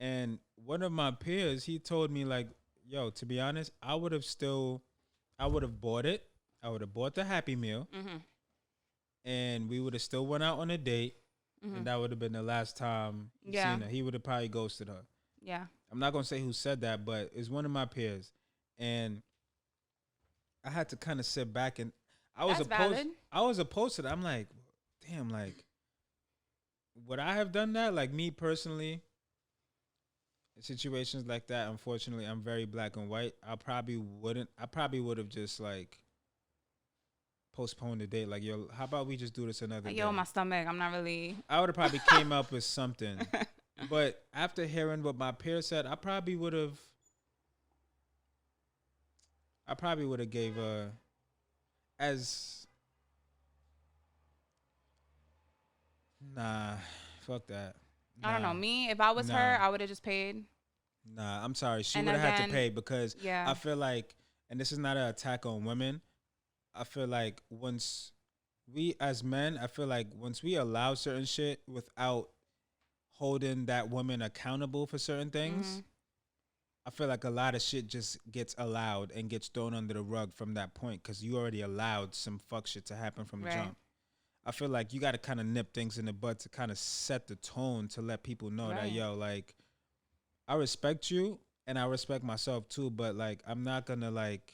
And one of my peers, he told me, like, yo, to be honest, I would have bought it. I would have bought the Happy Meal. Mm-hmm. And we would have still went out on a date. Mm-hmm. And that would have been the last time he seen her. He would have probably ghosted her. Yeah. I'm not going to say who said that, but it's one of my peers. And I had to kind of sit back, and I was opposed to that. I'm like, damn, like, would I have done that? Like, me personally, in situations like that, unfortunately, I'm very black and white. I probably would have just, like, postponed the date. Like, yo, how about we just do this another day? Yo, my stomach, I'm not really. I would have probably came up with something. But after hearing what my peer said, I probably would have gave fuck that. Nah. I don't know. Me, if I was her, I would have just paid. Nah, I'm sorry. She would have had to pay because I feel like, and this is not an attack on women, I feel like once we as men, I feel like once we allow certain shit without holding that woman accountable for certain things, I feel like a lot of shit just gets allowed and gets thrown under the rug from that point because you already allowed some fuck shit to happen from the Right. jump. I feel like you got to kind of nip things in the bud to kind of set the tone to let people know that, Right. yo, like, I respect you and I respect myself too, but like, I'm not going to like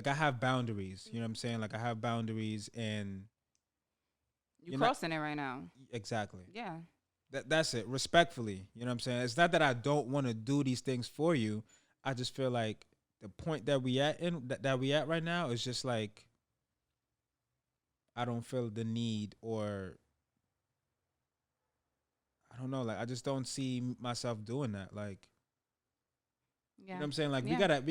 I have boundaries. You know what I'm saying? Like, I have boundaries and You You're not- crossing it right now. exactly. Yeah. That's it. Respectfully. You know what I'm saying? It's not that I don't want to do these things for you. I just feel like the point that we at that we at right now is just like I don't feel the need or I don't know, like I just don't see myself doing that. Like Yeah. you know what I'm saying? Like Yeah.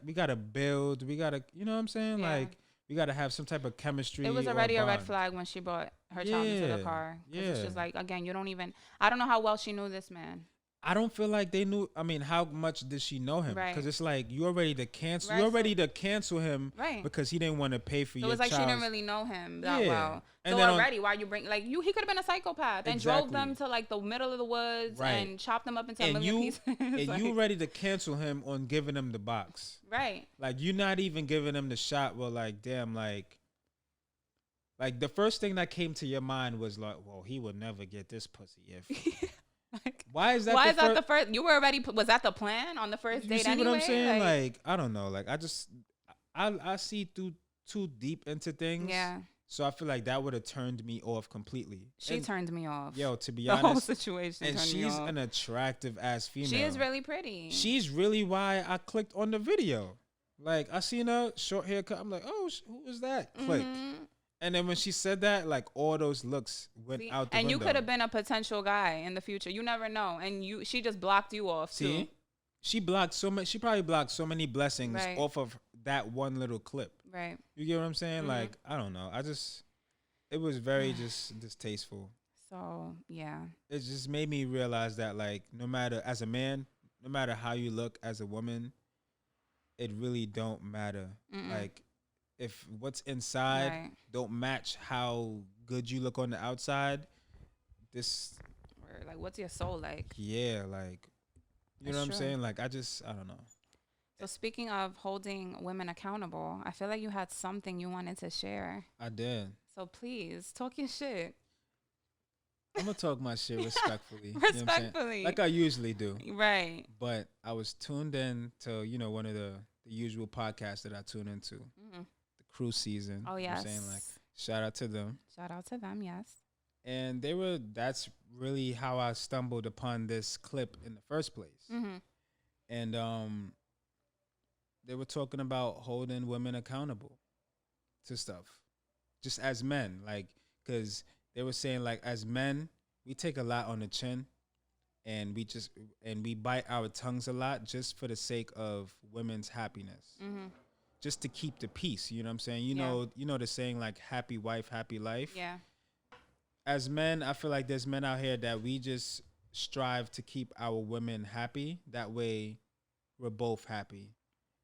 we gotta build, we gotta you know what I'm saying? Yeah. Like we gotta have some type of chemistry. It was or already a red bond. flag when she brought her child into the Yeah, car. 'Cause it's yeah. just like, again, you don't even, I don't know how well she knew this man. I don't feel like they knew. I mean, how much did she know him? Right. Because it's like you already to cancel. Right, You so- already to cancel him Right. because he didn't want to pay for So your it was like she child's- didn't really know him that Yeah. well. And So then already, why you bring, like, he could have been a psychopath and drove them Exactly. to like the middle of the woods Right. and chopped them up into a and million you pieces. and Like, you ready to cancel him on giving him the box. right. Like you're not even giving him the shot. Well, like damn, like the first thing that came to your mind was like, well, he would never get this pussy if. Like, Why is that? why the is that fir- the first? You were already, was that the plan on the first You date see anyway? what I'm saying? Like I don't know. Like I see through too deep into things. yeah. So I feel like that would have turned me off completely. She And, turned me off. yo, to be the whole honest, situation and turned me she's off. an attractive ass female. She is really pretty. She's really why I clicked on the video. Like I seen her short haircut. I'm like, oh, who is that? Click. Mhm. And then when she said that, like all those looks went See? out the and window. you could have been a potential guy in the future. You never know. And she just blocked you off See, too. she blocked so much. She probably blocked so many blessings Right. off of that one little clip. Right. You get what I'm saying? Mhm. Like I don't know. It was very just distasteful. So yeah. It just made me realize that like no matter as a man, no matter how you look as a woman, it really don't matter. Mm-mm. Like if what's inside Right. don't match how good you look on the outside, this Or like, what's your soul like? yeah, like you know That's what I'm true. saying? Like I don't know. So speaking of holding women accountable, I feel like you had something you wanted to share. I did. So please talk your shit. I'm gonna talk my shit respectfully. You know what I'm saying? Respectfully. Like I usually do. Right. But I was tuned in to, one of the usual podcasts that I tune into. Mhm. The Cruise Season. Oh You know yes. what I'm saying? Like shout out to them. Shout out to them. Yes. And that's really how I stumbled upon this clip in the first place. Mm-hmm. And they were talking about holding women accountable to stuff, just as men, like, because they were saying like as men we take a lot on the chin, and we bite our tongues a lot just for the sake of women's happiness, Mm-hmm. just to keep the peace. You know what I'm saying? You Yeah. know the saying like happy wife, happy life. Yeah. As men, I feel like there's men out here that we just strive to keep our women happy. That way, we're both happy.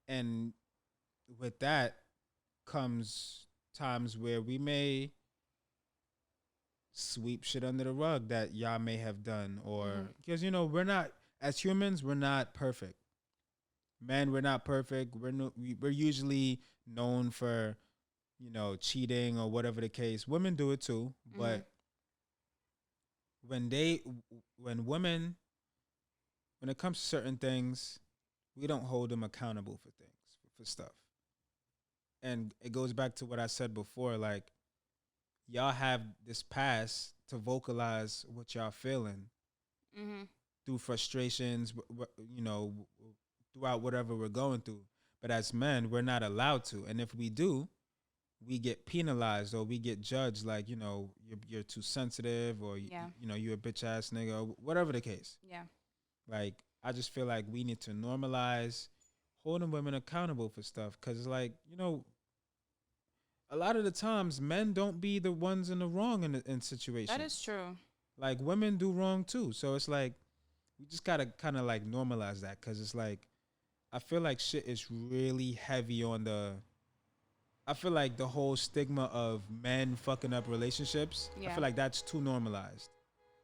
And with that comes times where we may sweep shit under the rug that y'all may have done, or because we're not, as humans, we're not perfect. Men, we're not perfect. We're usually known for cheating or whatever the case. Women do it too, but when it comes to certain things, we don't hold them accountable for stuff. And it goes back to what I said before, like y'all have this past to vocalize what y'all feeling Mm-hmm. through frustrations, throughout whatever we're going through. But as men, we're not allowed to. And if we do, we get penalized or we get judged like, you're too sensitive, or, Yeah. you're a bitch ass nigga, or whatever the case. Yeah. Like, I just feel like we need to normalize holding women accountable for stuff. Cause like, a lot of the times men don't be the ones in the wrong in situations. That is true. Like women do wrong too. So it's like, we just gotta kind of like normalize that. Cause it's like, I feel like shit is really heavy on the I feel like the whole stigma of men fucking up relationships, I Yeah. feel like that's too normalized.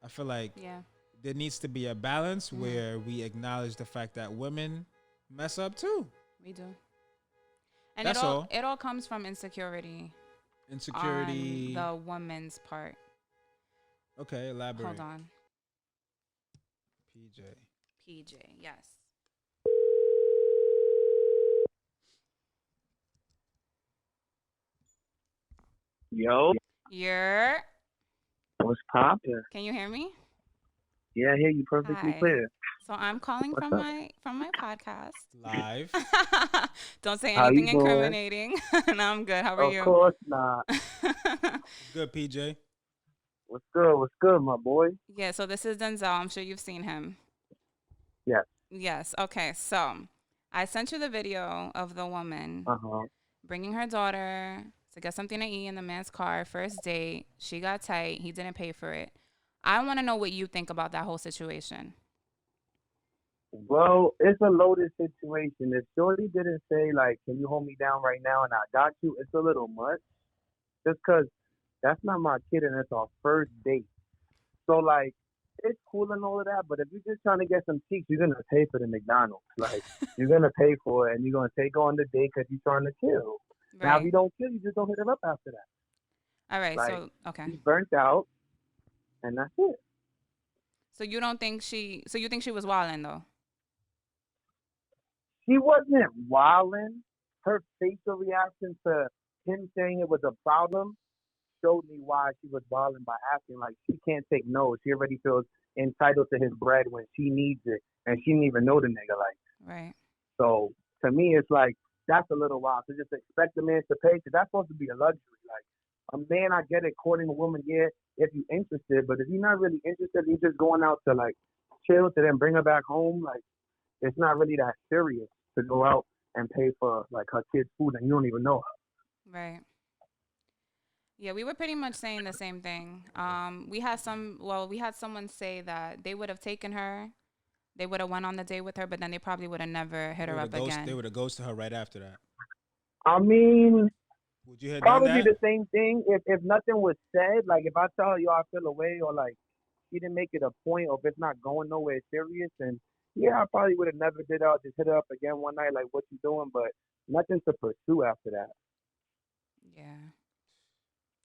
I feel like Yeah. there needs to be a balance where we acknowledge the fact that women mess up too. We do. And That's all. it all comes from insecurity on Insecurity. the woman's part. Okay, elaborate. Hold on. PJ. PJ, yes. Yo, You're. what's poppin'? Can you hear me? Yeah, I hear you perfectly Hi. clear. So I'm calling What's from up? my podcast. Live. Don't say How you anything doing? incriminating. No, I'm good. How are Of you? course not. Good, PJ. What's good? What's good, my boy? Yeah, so this is Denzil. I'm sure you've seen him. Yes. Yes. Okay. So I sent you the video of the woman Uh-huh. bringing her daughter to get something to eat in the man's car. First date. She got tight. He didn't pay for it. I want to know what you think about that whole situation. Well, it's a loaded situation. If Shorty didn't say, like, can you hold me down right now and I got you, it's a little much. Just 'cause that's not my kid and it's our first date. So, like, it's cool and all of that, but if you're just trying to get some cheeks, you're going to pay for the McDonald's. Like, you're going to pay for it and you're going to take her on the date because you're trying to kill. Now, if you don't kill, you just don't hit her up after that. All right. Like, So, okay. She's burnt out and that's it. So you don't think so you think she was wilding though? She wasn't wilding. Her facial reaction to him saying it was a problem showed me why she was wilding by acting like she can't take no. She already feels entitled to his bread when she needs it, and she didn't even know the nigga. Like, Right. so to me, it's like that's a little wild. To just expect a man to pay, because that's supposed to be a luxury. Like, a man, I get it, courting a woman, yeah, if you're interested, but if you're not really interested, you're just going out to like chill to then bring her back home. Like, it's not really that serious to go out and pay for like her kid's food and you don't even know her. Right. Yeah, we were pretty much saying the same thing. We had someone say that they would have taken her, they would have went on the date with her, but then they probably would have never hit her up again. They would have ghosted her right after that. I mean, Would you have done probably that? the same thing if nothing was said. Like, if I tell her, yo, I feel away, or like she didn't make it a point, or if it's not going nowhere serious, and yeah, I probably would have never did that. Just hit her up again one night, like, what you doing? But nothing to pursue after that. Yeah.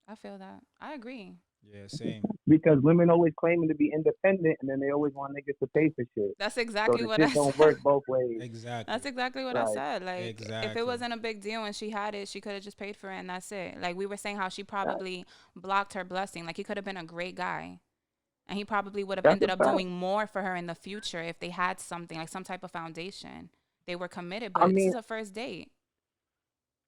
I feel that. I agree. Yeah, same. Because women always claiming to be independent, and then they always want niggas to pay for shit. That's So exactly the what shit I don't said. work both ways. Exactly. That's exactly what I Right. said. Like, if Exactly. it wasn't a big deal and she had it, she could have just paid for it and that's it. Like, we were saying how she probably blocked her blessing. Like, he could have been a great guy. And he probably would have That's ended a up fact. doing more for her in the future if they had something, like some type of foundation. They were committed, I but this mean- is a first date.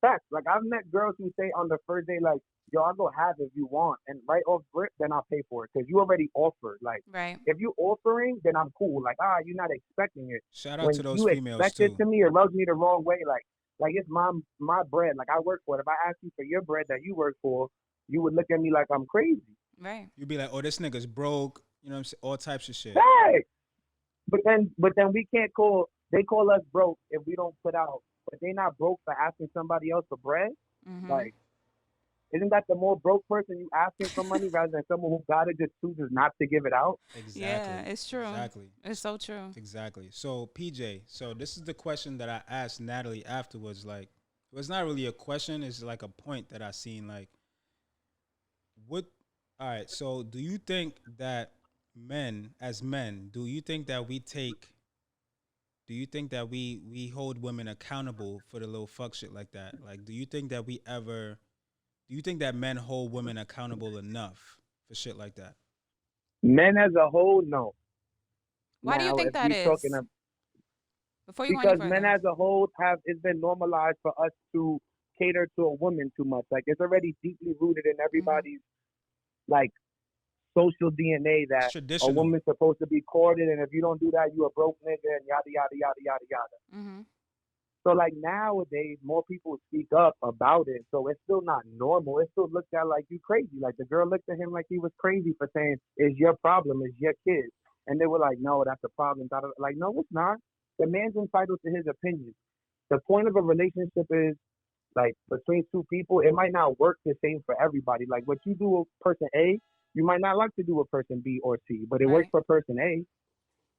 Facts. Like, I've met girls who say on the first day, like, yo, I'll go have if you want, and right off rip, then I'll pay for it because you already offered. Like, Right. if you offering, then I'm cool. Like, you're not expecting it. Shout out When to those you females expect too. it to me, it rubs me the wrong way. Like it's my bread. Like, I work for it. If I ask you for your bread that you work for, you would look at me like I'm crazy. Right. You'd be like, oh, this nigga's broke. You know what I'm saying? All types of shit. Facts. But then we can't they call us broke if we don't put out. But they not broke for asking somebody else for bread. Mm-hmm. Like, isn't that the more broke person you asking for money rather than someone who got it just chooses not to give it out? Exactly. Yeah, it's true. Exactly. It's so true. Exactly. So PJ, so this is the question that I asked Natalie afterwards. Like, it was not really a question. It's like a point that I seen. Like, what? All right. So, do you think that as men, do you think that we hold women accountable for the little fuck shit like that? Like, do you think that men hold women accountable enough for shit like that? Men as a whole, no. Why do you Now, think if that we is? talking ab- Before you go Because any men further. as a whole it's been normalized for us to cater to a woman too much. Like, it's already deeply rooted in everybody's like social DNA that It's a traditional. woman's supposed to be courted, and if you don't do that, you a broke nigga, and yada yada yada yada yada. Mm-hmm. So like nowadays, more people speak up about it. So it's still not normal. It's still looked at like you crazy. Like, the girl looked at him like he was crazy for saying, "It's your problem. It's your kid." And they were like, "No, that's a problem." Like, no, it's not. The man's entitled to his opinion. The point of a relationship is Like between two people, it might not work the same for everybody. Like what you do with person A, you might not like to do with person B or C, but it works Right. for person A.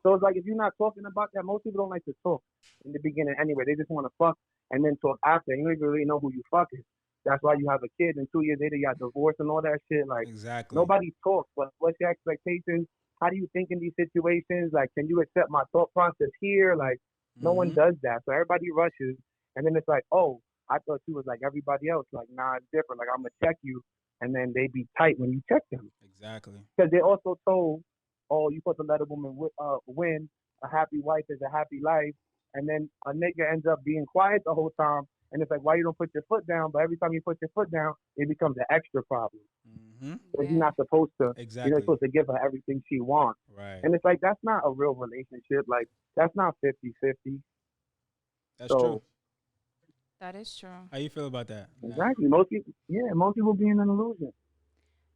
So it's like if you're not talking about that, most people don't like to talk in the beginning anyway. They just want to fuck and then talk after. You don't even really know who you fucking. That's why you have a kid, and 2 years later you got divorced and all that shit. Like Exactly. nobody talks. But what's your expectations? How do you think in these situations? Like, can you accept my thought process here? Like, no one does that. So everybody rushes, and then it's like, oh, I thought you was like everybody else. Like, nah, it's different. Like, I'm gonna check you, and then they be tight when you check them Exactly. because they also told, oh, you supposed to let a woman win. A happy wife is a happy life, and then a nigga ends up being quiet the whole time, and it's like, why you don't put your foot down? But every time you put your foot down, it becomes an extra problem. Because you're not supposed to. Exactly. You're not supposed to give her everything she wants. Right. And it's like that's not a real relationship. Like that's not 50-50. That's true. That is true. How you feel about that? Exactly. Most people be in an illusion.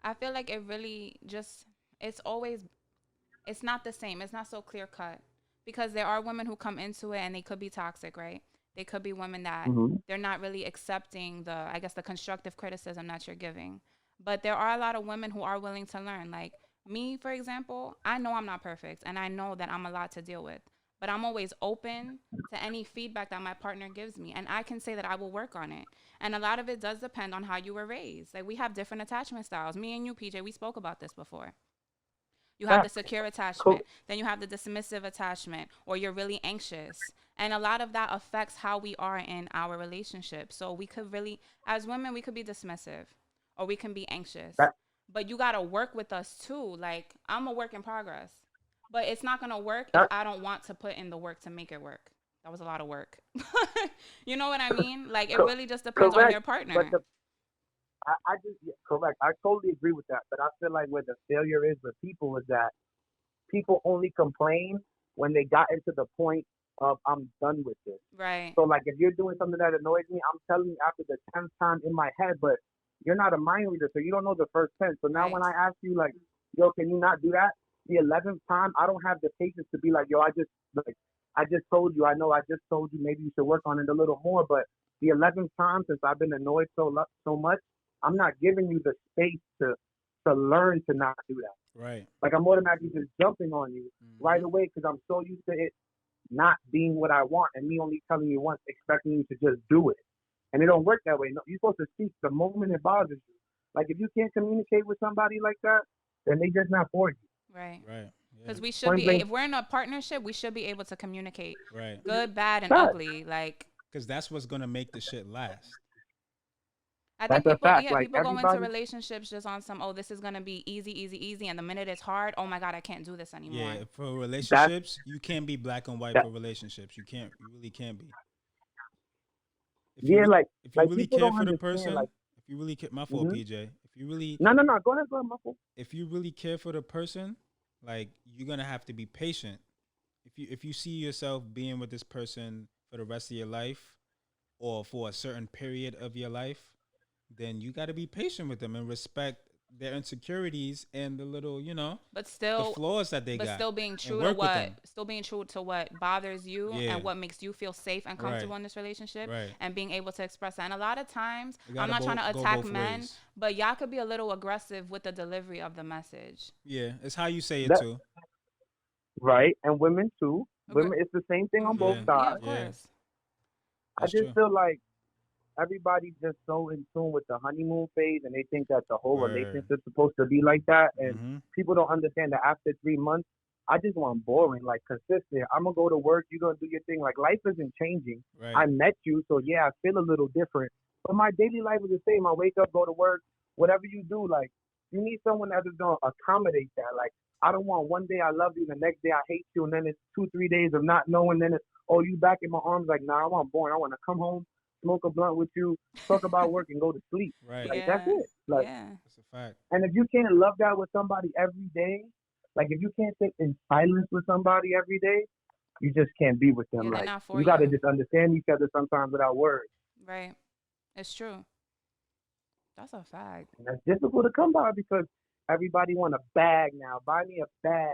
I feel like it really just, it's not the same. It's not so clear cut because there are women who come into it and they could be toxic, right? They could be women that they're not really accepting the constructive criticism that you're giving. But there are a lot of women who are willing to learn. Like me, for example, I know I'm not perfect and I know that I'm a lot to deal with. But I'm always open to any feedback that my partner gives me. And I can say that I will work on it. And a lot of it does depend on how you were raised. Like we have different attachment styles. Me and you, PJ, we spoke about this before. You have the secure attachment. Then you have the dismissive attachment, or you're really anxious. And a lot of that affects how we are in our relationship. So we could really, as women, we could be dismissive or we can be anxious. But you got to work with us too. Like I'm a work in progress. But it's not going to work if I don't want to put in the work to make it work. That was a lot of work. You know what I mean? Like, it really just depends on your partner. But correct. I totally agree with that. But I feel like where the failure is with people is that people only complain when they got into the point of, I'm done with this. Right. So, like, if you're doing something that annoys me, I'm telling you after the 10th time in my head, but you're not a mind reader, so you don't know the first 10. So now when I ask you, like, yo, can you not do that? The 11th time, I don't have the patience to be like, yo, I just told you, I just told you, maybe you should work on it a little more. But the 11th time since I've been annoyed so much, I'm not giving you the space to learn to not do that. Right. Like I'm automatically just jumping on you right away because I'm so used to it not being what I want and me only telling you once, expecting you to just do it. And it don't work that way. No, you're supposed to speak the moment it bothers you. Like if you can't communicate with somebody like that, then they just not for you. Right. Right. Because we should be, if we're in a partnership, we should be able to communicate. Right. Good, bad, and ugly. Like, because that's what's gonna make the shit last. I think people, like people go into relationships just on some, oh, this is gonna be easy, and the minute it's hard, oh my god, I can't do this anymore. Yeah, for relationships, you can't be black and white for relationships. You really can't be. If you really care for the person, if you really care, my fault, PJ. If you really no, go ahead, my fault. If you really care for the person, like you're gonna have to be patient. If you see yourself being with this person for the rest of your life, or for a certain period of your life, then you got to be patient with them and respect their insecurities and the little, but still the flaws that they got. But still being true to what bothers you and what makes you feel safe and comfortable in this relationship, and being able to express that. And a lot of times, I'm not trying to attack men, but y'all could be a little aggressive with the delivery of the message. Yeah, it's how you say it too. Right, and women too. Women, it's the same thing on both sides. Yeah, of course. I just feel like everybody's just so in tune with the honeymoon phase, and they think that the whole relationship's supposed to be like that. And people don't understand that after 3 months, I just want boring, like consistent. I'm gonna go to work, you're gonna do your thing. Like life isn't changing. Right. I met you, so yeah, I feel a little different. But my daily life is the same. I wake up, go to work, whatever you do, like you need someone that is gonna accommodate that. Like I don't want one day I love you, the next day I hate you, and then it's 2-3 days of not knowing. Then it's you back in my arms. Like nah, I want boring. I want to come home, smoke a blunt with you, talk about work, and go to sleep. Right. Like that's it. Like that's a fact. And if you can't love that with somebody every day, like if you can't sit in silence with somebody every day, you just can't be with them. Like you gotta just understand each other sometimes without words. Right. It's true. That's a fact. And that's difficult to come by because everybody want a bag now. Buy me a bag.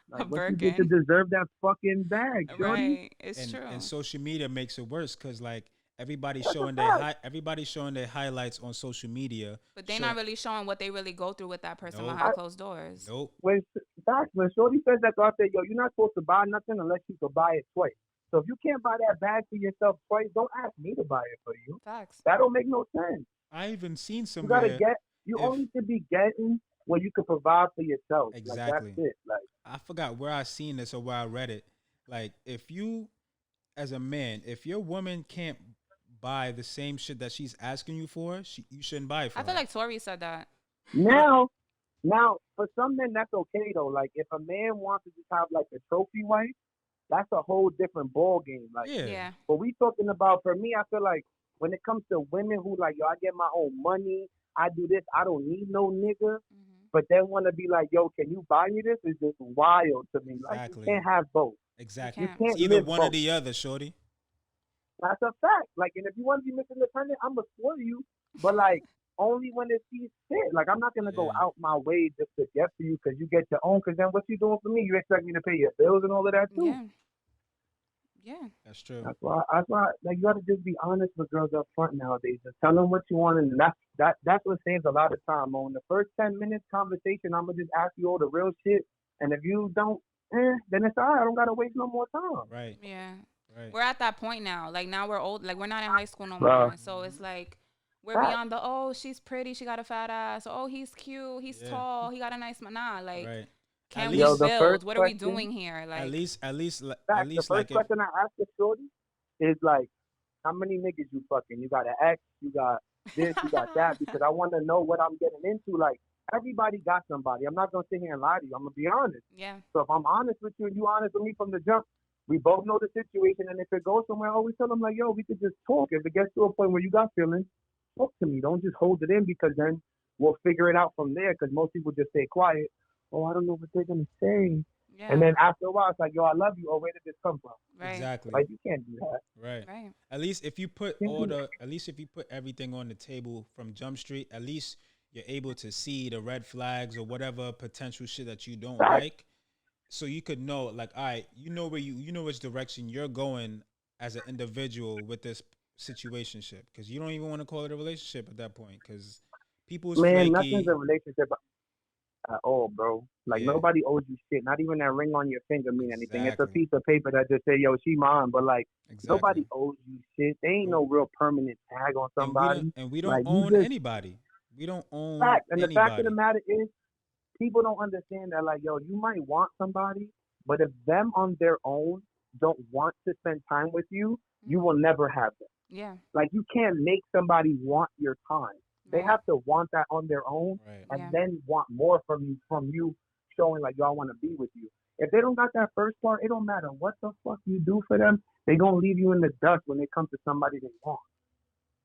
Like, what you get to deserve that fucking bag, shorty? Right. It's true. And social media makes it worse because like everybody's That's a showing fact. everybody's showing their highlights on social media. But they're not really showing what they really go through with that person Nope. behind closed doors. Nope. When Shorty says that, I say, yo, you're not supposed to buy nothing unless you can buy it twice. So if you can't buy that bag for yourself twice, don't ask me to buy it for you. Facts. That don't make no sense. I even seen You somewhere. you if- only should be getting what you can provide for yourself. Exactly. Like, that's it. Like, I forgot where I seen this or where I read it. Like, if you, as a man, if your woman can't buy the same shit that she's asking you for, you shouldn't buy it for I her. feel like Tori said that. now, for some men, that's okay though. Like, if a man wants to just have like a trophy wife, that's a whole different ball game. Like, Yeah. but we talking about, for me, I feel like when it comes to women who like, yo, I get my own money, I do this, I don't need no nigga, but then want to be like, yo, can you buy me this? Is just wild to me. Like, Exactly. you can't have both. Exactly. You can't. You It's can't either live one or both. the other, shorty. That's a fact. Like, and if you want to be Mr. Independent, I'm gonna spoil you, but like only when it sees fit. Like, I'm not gonna go Yeah. out my way just to get for you because you get your own. Because then what you doing for me? You expect me to pay your bills and all of that too. Yeah. Yeah. That's true. That's why like you gotta just be honest with girls up front nowadays. Just tell them what you want, and that's what saves a lot of time. On the first 10 minutes conversation, I'm gonna just ask you all the real shit, and if you don't, then it's alright. I don't gotta waste no more time. Right. Yeah. Right. We're at that point now. Like now we're old. Like we're not in high school no Bruh. more. So it's like we're Facts. beyond the she's pretty, she got a fat ass. Oh, he's cute, he's Yeah. tall, he got a nice nah. Like Right. can At we least- the build? first What are we question- doing here? Like At least The like first question I ask the shorty is like, how many niggas you fucking? You got an ex, you got this, you got that, because I want to know what I'm getting into. Like, everybody got somebody. I'm not gonna sit here and lie to you. I'm gonna be honest. yeah. So if I'm honest with you and you honest with me from the jump, we both know the situation. And if it goes somewhere, I always tell them like, yo, we could just talk. If it gets to a point where you got feelings, talk to me. Don't just hold it in, because then we'll figure it out from there. Because most people just stay quiet. Oh, I don't know what they're gonna say. Yeah. And then after a while, it's like, yo, I love you. Oh, where did this come from? right. Exactly. Like, you can't do that. Right. Right. At least if you put everything on the table from Jump Street, at least you're able to see the red flags or whatever potential shit that you don't Right. like. So you could know, like, all right, you know which direction you're going as an individual with this situationship, because you don't even want to call it a relationship at that point, because people's Man, flaky. nothing's a relationship at all, bro. Like, Yeah. nobody owes you shit. Not even that ring on your finger mean anything. It's a Exactly. piece of paper that just say, yo, she mine. But like, Exactly. nobody owes you shit. There ain't no real permanent tag on somebody. And we don't Like, you own just- anybody. We don't own Fact. And the anybody. fact of the matter is, people don't understand that, like, yo, you might want somebody, but if them on their own don't want to spend time with you, you will never have them. Yeah. Like, you can't make somebody want your time. They Right. have to want that on their own, Right. and Yeah. then want more from you showing like, yo, I want to be with you. If they don't got that first part, it don't matter what the fuck you do for them. They gonna leave you in the dust when they come to somebody they want.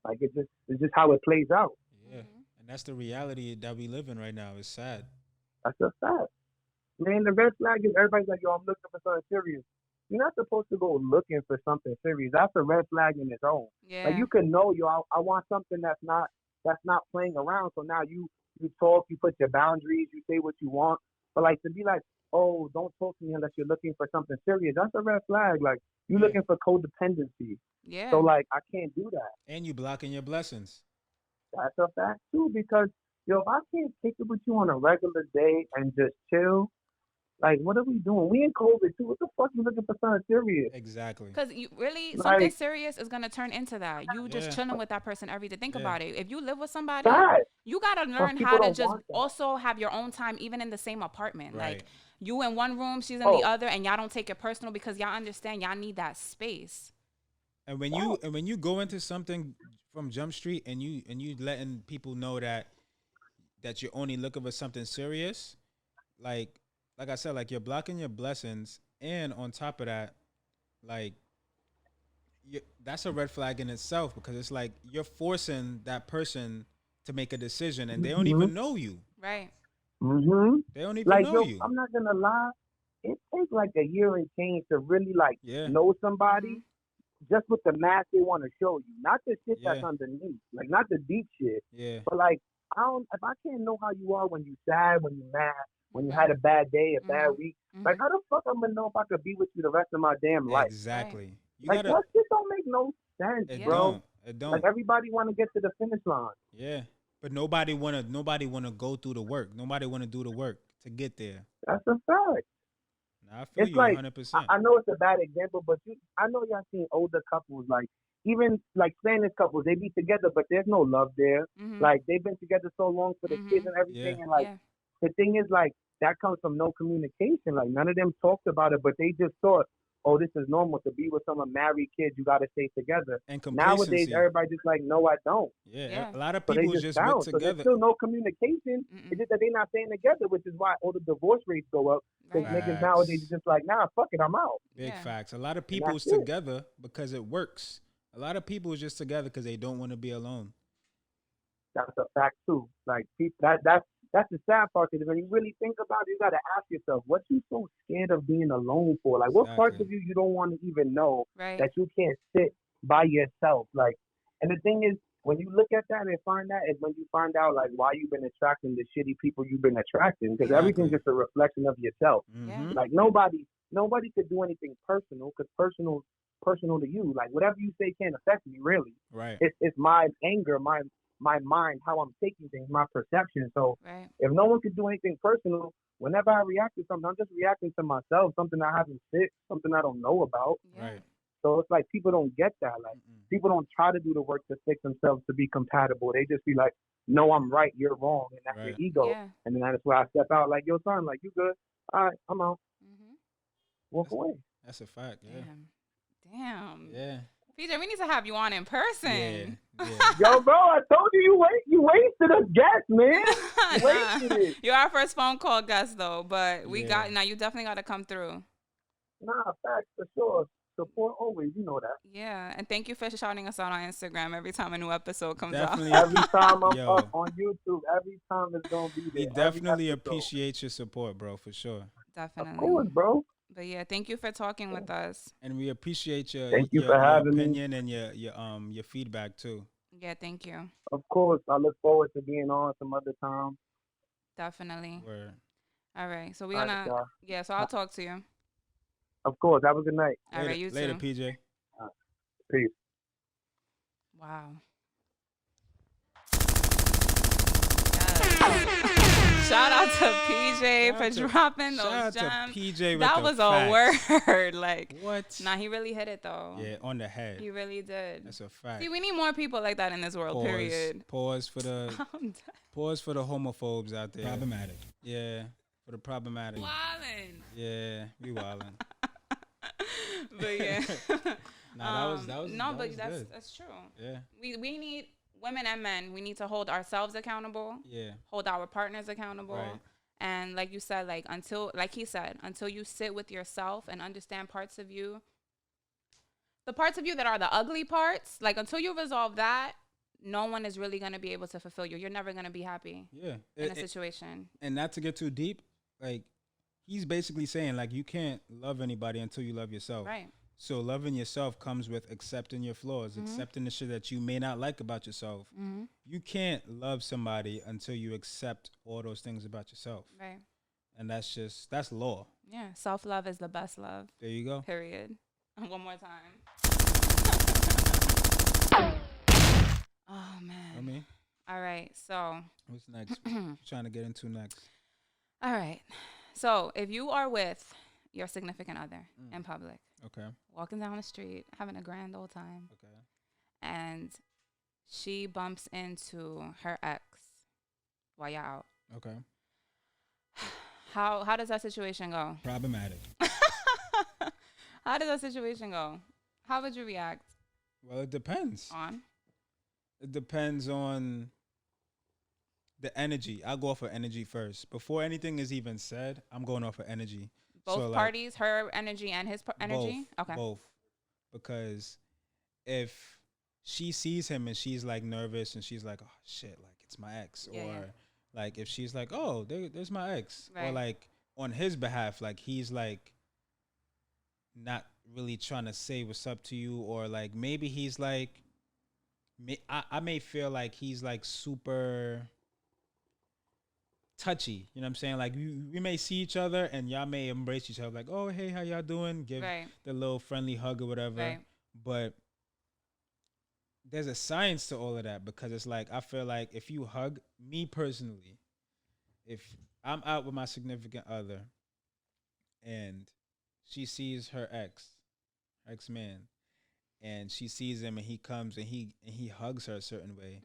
Like, it's just how it plays out. Yeah. And that's the reality that we live in right now. It's sad. That's a fact. Man, the red flag is everybody's like, yo, I'm looking for something serious. You're not supposed to go looking for something serious. That's a red flag in its own. Yeah. Like, you can know, yo, I want something that's not playing around. So now you talk, you put your boundaries, you say what you want. But like, to be like, oh, don't talk to me unless you're looking for something serious, that's a red flag. Like, you Yeah. looking for codependency. Yeah. So like, I can't do that. And you blocking your blessings. That's a fact too, because yo, if I can't kick it with you on a regular day and just chill, like, what are we doing? We in COVID too. What the fuck you looking for something serious? Exactly. Because you really Like- something serious is gonna turn into that. You just Yeah. chilling with that person every day. Think Yeah. about it. If you live with somebody, Fact. you gotta learn people how to don't just want that. also have your own time, even in the same apartment. Right. Like you in one room, she's in Oh. the other, and y'all don't take it personal because y'all understand y'all need that space. And when you go into something from Jump Street and you letting people know that you're only looking for something serious, like I said, like, you're blocking your blessings, and on top of that, like, that's a red flag in itself, because it's like you're forcing that person to make a decision, and they don't even know you. Right. Mm-hmm. They don't even Like, know yo, you. I'm not gonna lie. It takes like a year and change to really like Yeah. know somebody just with the mask they want to show you, not the shit that's Yeah. underneath, like not the deep shit. Yeah. But like, if I can't know how you are when you sad, when you mad, when you had a bad day, a bad week, like, how the fuck I'm gonna know if I could be with you the rest of my damn life? Exactly. You Like, gotta. that shit don't make no sense, It Yeah. bro. don't. It don't. Like, everybody want to get to the finish line. Yeah, but nobody wanna go through the work. Nobody wanna do the work to get there. That's a fact. Now, I feel It's you like, 100%. I know it's a bad example, but I know y'all seen older couples, like, even like Spanish couples, they be together, but there's no love there. Mhm. Like, they've been together so long for the kids Mhm. and everything, Yeah. and like, Yeah. the thing is, like, that comes from no communication. Like, none of them talked about it, but they just thought, oh, this is normal to be with someone married kids. You got to stay together. And Nowadays, complacency. everybody just like, no, I don't. Yeah, Yeah. a lot of So they people just just bounce. with So there's together. still no communication. Mm-mm. It's just that they're not staying together, which is why all the divorce rates go up. Because Right. niggas nowadays is just like, nah, fuck it, I'm out. Big Yeah. facts. A lot of And people is that's it. together because it works. A lot of people is just together because they don't want to be alone. That's a fact too. Like people, that's the sad part. Because when you really think about it, you gotta ask yourself, what you so scared of being alone for? Like, what parts Exactly. of you don't want to even know Right. that you can't sit by yourself? Like, and the thing is, when you look at that and find that, is when you find out like why you've been attracting the shitty people you've been attracting. Because everything's Exactly. just a reflection of yourself. Mhm. Like nobody could do anything personal because personal to you. Like whatever you say can't affect me really. Right. It's my anger, my mind, how I'm taking things, my perception. So Right. if no one could do anything personal, whenever I react to something, I'm just reacting to myself, something I haven't fixed, something I don't know about. Yeah. Right. So it's like people don't get that. Like Mm-mm. people don't try to do the work to fix themselves to be compatible. They just be like, no, I'm right, you're wrong, and that's Right. your ego. Yeah. And then that's where I step out like, yo, son, like you good? All right, I'm out. Mhm. Walk That's- away. That's a fact. Yeah. Damn. Yeah. PJ, we need to have you on in person. Yeah. Yo, bro, I told you wasted a guest, man. Nah. Wasted it. You're our first phone call guest though, but we Yeah. got now. You definitely got to come through. Nah, facts for sure. Support always, you know that. Yeah, and thank you for shouting us out on Instagram every time a new episode comes Definitely. out. Every time I'm Yo. up on YouTube, every time it's gonna be there. We Every definitely episode. appreciate your support, bro, for sure. Definitely. Of course, bro. But yeah, thank you for talking with us. And we appreciate your Thank you your, for your having me. opinion and your feedback too. Yeah, thank you. Of course, I look forward to being on some other time. Definitely. Word. All right, so we're All right, gonna y'all. yeah. So I'll talk to you. Of course, have a good night. All right, you Later, too. PJ. Peace. Wow. Yes. Shout out to PJ Shout for out to- dropping Shout out those to gems. PJ with That the was facts. a word. Like, What? nah, he really hit it though. Yeah, on the head. He really did. That's a fact. See, we need more people like that in this world. Pause. Period. Pause for the I'm done. pause for the homophobes out there. Problematic. Yeah, for the problematic. Wildin'. Yeah, we wildin'. But yeah. Nah, that was no, that but was that's good. that's true. Yeah, We need women and men. We need to hold ourselves accountable, yeah, hold our partners accountable. Right. And like you said, like he said, until you sit with yourself and understand parts of you, the parts of you that are the ugly parts, like until you resolve that, no one is really going to be able to fulfill you. You're never going to be happy yeah. in a situation. And not to get too deep, like he's basically saying like you can't love anybody until you love yourself. Right. So loving yourself comes with accepting your flaws, accepting the shit that you may not like about yourself. Mm-hmm. You can't love somebody until you accept all those things about yourself. Right. And that's law. Yeah. Self-love is the best love. There you go. Period. One more time. Oh, man. I mean, All right. So, what's next? What you trying to get into next? all right. So, if you are with your significant other in public, Okay. walking down the street, having a grand old time, Okay. and she bumps into her ex while you're out, Okay. how does that situation go? Problematic. How does that situation go? How would you react Well, it depends. on? It depends on the energy. I'll go off of energy first. Before anything is even said, I'm going off of energy. Both So, like, parties, her energy and his energy? Both, Okay. Both. Because if she sees him and she's like nervous and she's like, oh shit, like it's my ex. Yeah, or yeah. like if she's like, oh, there's my ex. Or Right. like on his behalf, like he's like not really trying to say what's up to you. Or like maybe he's like, I may feel like he's like super touchy, you know what I'm saying? Like we may see each other and y'all may embrace each other like, oh hey, how y'all doing? Give Right. the little friendly hug or whatever. Right. But there's a science to all of that because it's like I feel like if you hug me personally, if I'm out with my significant other and she sees her ex man, and she sees him and he comes and he hugs her a certain way,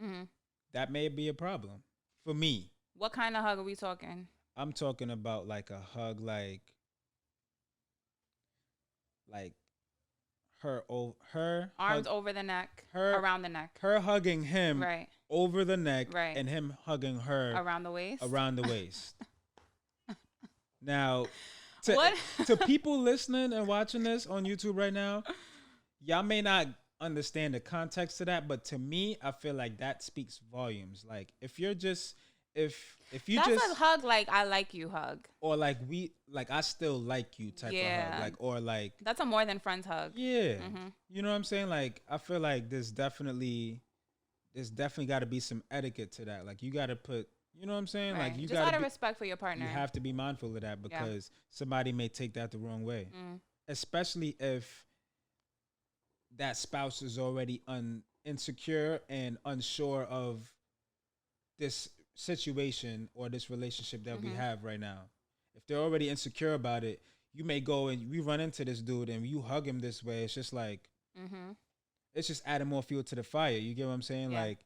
that may be a problem for me. What kind of hug are we talking? I'm talking about like a hug like her Arms over the neck, her around the neck. her hugging him Right. over the neck, Right. and him hugging her Around the waist. around the waist. Now, What? to people listening and watching this on YouTube right now, y'all may not understand the context to that, but to me, I feel like that speaks volumes. Like if you're just if you That's just a hug like I like you hug. or like I still like you type of hug, like or like That's a more than friends hug. yeah, you know what I'm saying? Like I feel like there's definitely got to be some etiquette to that. Like you got to put, you know what I'm saying? Right. Like you just got out of to respect for your partner. you have to be mindful of that because somebody may take that the wrong way, especially if that spouse is already insecure and unsure of this situation or this relationship that we have right now. If they're already insecure about it, you may go and we run into this dude and you hug him this way. It's just like, it's just adding more fuel to the fire. You get what I'm saying? Yeah. Like,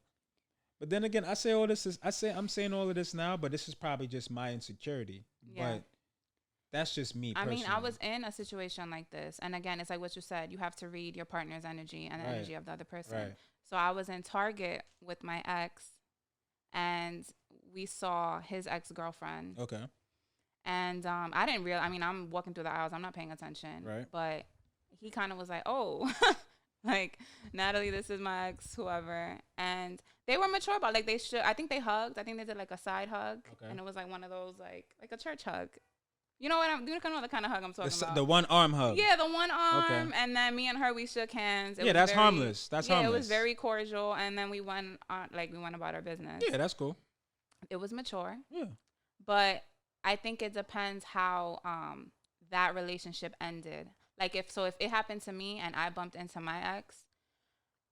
but then again, I'm saying all of this now, but this is probably just my insecurity. Yeah. But that's just me. I Personally. mean, I was in a situation like this. And again, it's like what you said. You have to read your partner's energy and the Right. energy of the other person. Right. So I was in Target with my ex, and we saw his ex-girlfriend. Okay. And I didn't realize, I mean, I'm walking through the aisles. I'm not paying attention. Right. But he kind of was like, oh, like, Natalie, this is my ex, whoever. And they were mature about like, I think they hugged. I think they did like a side hug. Okay. And it was like one of those, like a church hug. You know what you know the kind of hug I'm talking about. The one arm hug. Yeah, the one arm. Okay. And then me and her, we shook hands. It Yeah, was that's very, harmless. That's harmless. It was very cordial. And then we went about our business. Yeah, that's cool. It was mature. Yeah. But I think it depends how that relationship ended. Like if it happened to me and I bumped into my ex,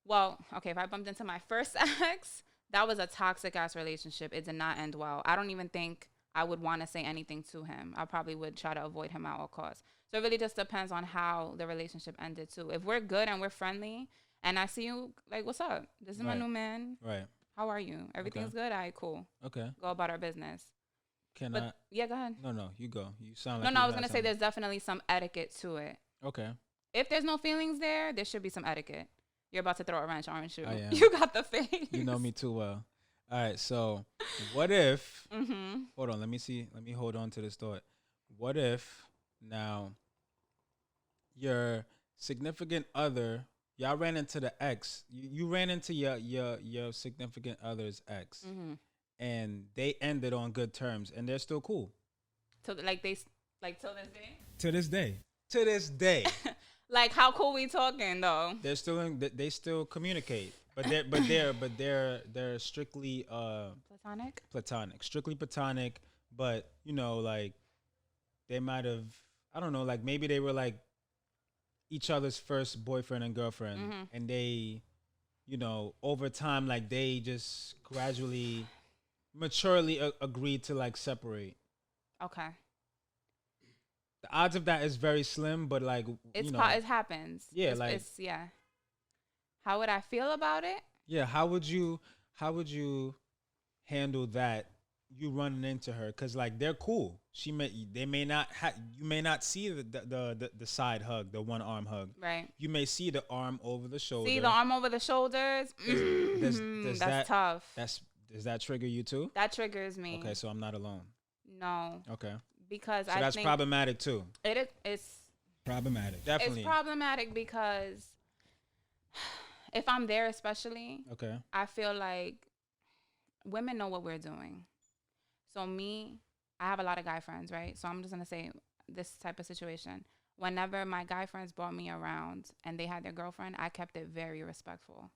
well, okay, if I bumped into my first ex, that was a toxic ass relationship. It did not end well. I don't even think I would want to say anything to him. I probably would try to avoid him at all costs. So it really just depends on how the relationship ended too. If we're good and we're friendly and I see you, like, what's up? This is my new man. Right. How are you? Everything's good? All right, cool. Okay. Go about our business. But yeah, go ahead. No, you go. You sound like No, I was gonna say there's definitely some etiquette to it. Okay. If there's no feelings there should be some etiquette. You're about to throw a wrench, aren't you? I am. You got the face. You know me too well. All right, so what if? Mm-hmm. Hold on, let me see. Let me hold on to this thought. What if now your significant other, y'all ran into the ex. You ran into your significant other's ex, and they ended on good terms, and they're still cool. So till this day. To this day. To this day. Like how cool we talking though? They're still they still communicate, but they're strictly platonic, strictly platonic. But you know, like they might have, I don't know, like maybe they were like each other's first boyfriend and girlfriend, and they, you know, over time, like they just gradually, maturely agreed to like separate. Okay. The odds of that is very slim, but like it happens. Yeah, it's How would I feel about it? Yeah, how would you handle that? You running into her because like they're cool. You may not see the side hug, the one arm hug. Right. You may see the arm over the shoulder. See the arm over the shoulders. That's tough. Does that trigger you too? That triggers me. Okay, so I'm not alone. No. Okay. Because so that's problematic too. It's problematic. Definitely. It's problematic because if I'm there, especially, okay, I feel like women know what we're doing. So I have a lot of guy friends, right? So I'm just gonna say this type of situation. Whenever my guy friends brought me around and they had their girlfriend, I kept it very respectful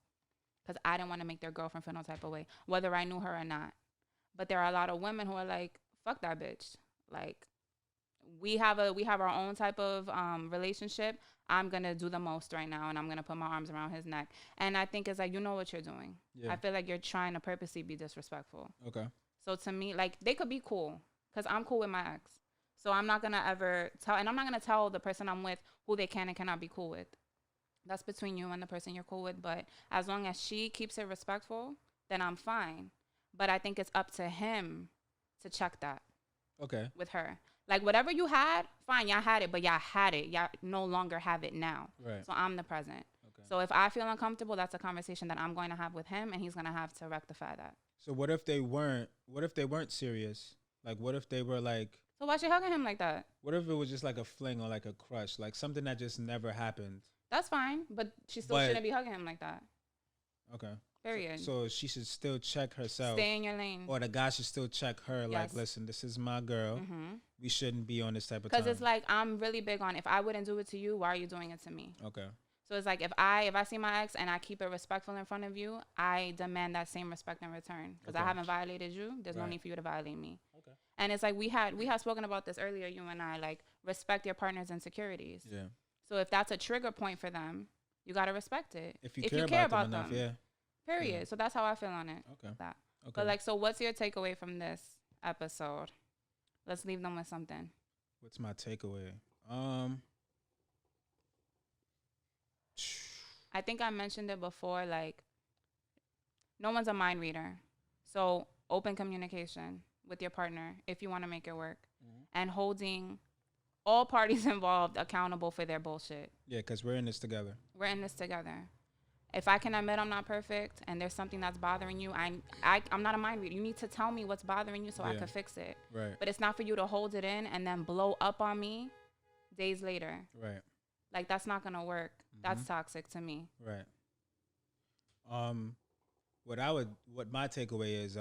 because I didn't want to make their girlfriend feel no type of way, whether I knew her or not. But there are a lot of women who are like, "Fuck that bitch." Like, we have our own type of relationship. I'm gonna do the most right now, and I'm gonna put my arms around his neck. And I think it's like, you know what you're doing. Yeah. I feel like you're trying to purposely be disrespectful. Okay. So to me, like, they could be cool, because I'm cool with my ex. So I'm not gonna ever tell, and I'm not gonna tell the person I'm with who they can and cannot be cool with. That's between you and the person you're cool with. But as long as she keeps it respectful, then I'm fine. But I think it's up to him to check that. Okay. With her. Like, whatever you had, fine, y'all had it, but y'all had it. Y'all no longer have it now. Right. So I'm the present. Okay. So if I feel uncomfortable, that's a conversation that I'm going to have with him, and he's going to have to rectify that. So what if they weren't serious? Like, what if they were like, So why she hugging him like that? what if it was just like a fling or like a crush, like something that just never happened? That's fine, but she still shouldn't be hugging him like that. Okay. Period. So she should still check herself. Stay in your lane. Or the guy should still check her. Like, Yes. listen, this is my girl. Mm-hmm. We shouldn't be on this type of time. Because it's like, I'm really big on, if I wouldn't do it to you, why are you doing it to me? Okay. So it's like, if I see my ex and I keep it respectful in front of you, I demand that same respect in return. Because I Okay. haven't violated you. There's no Right. need for you to violate me. Okay. And it's like, we had spoken about this earlier, you and I, like, respect your partner's insecurities. Yeah. So if that's a trigger point for them, you got to respect it. If you care about them enough, yeah. Period. Yeah. So that's how I feel on it. Okay. That. Okay. But like, so what's your takeaway from this episode? Let's leave them with something. What's my takeaway? I think I mentioned it before, like, no one's a mind reader. So open communication with your partner if you want to make it work. Mhm. And holding all parties involved accountable for their bullshit. Yeah, because we're in this together. We're in this together. If I can admit I'm not perfect and there's something that's bothering you, I'm not a mind reader. You need to tell me what's bothering you so I Yeah. can fix it. Right. But it's not for you to hold it in and then blow up on me days later. Right. Like, that's not going to work. That's toxic to me. Right. What my takeaway is,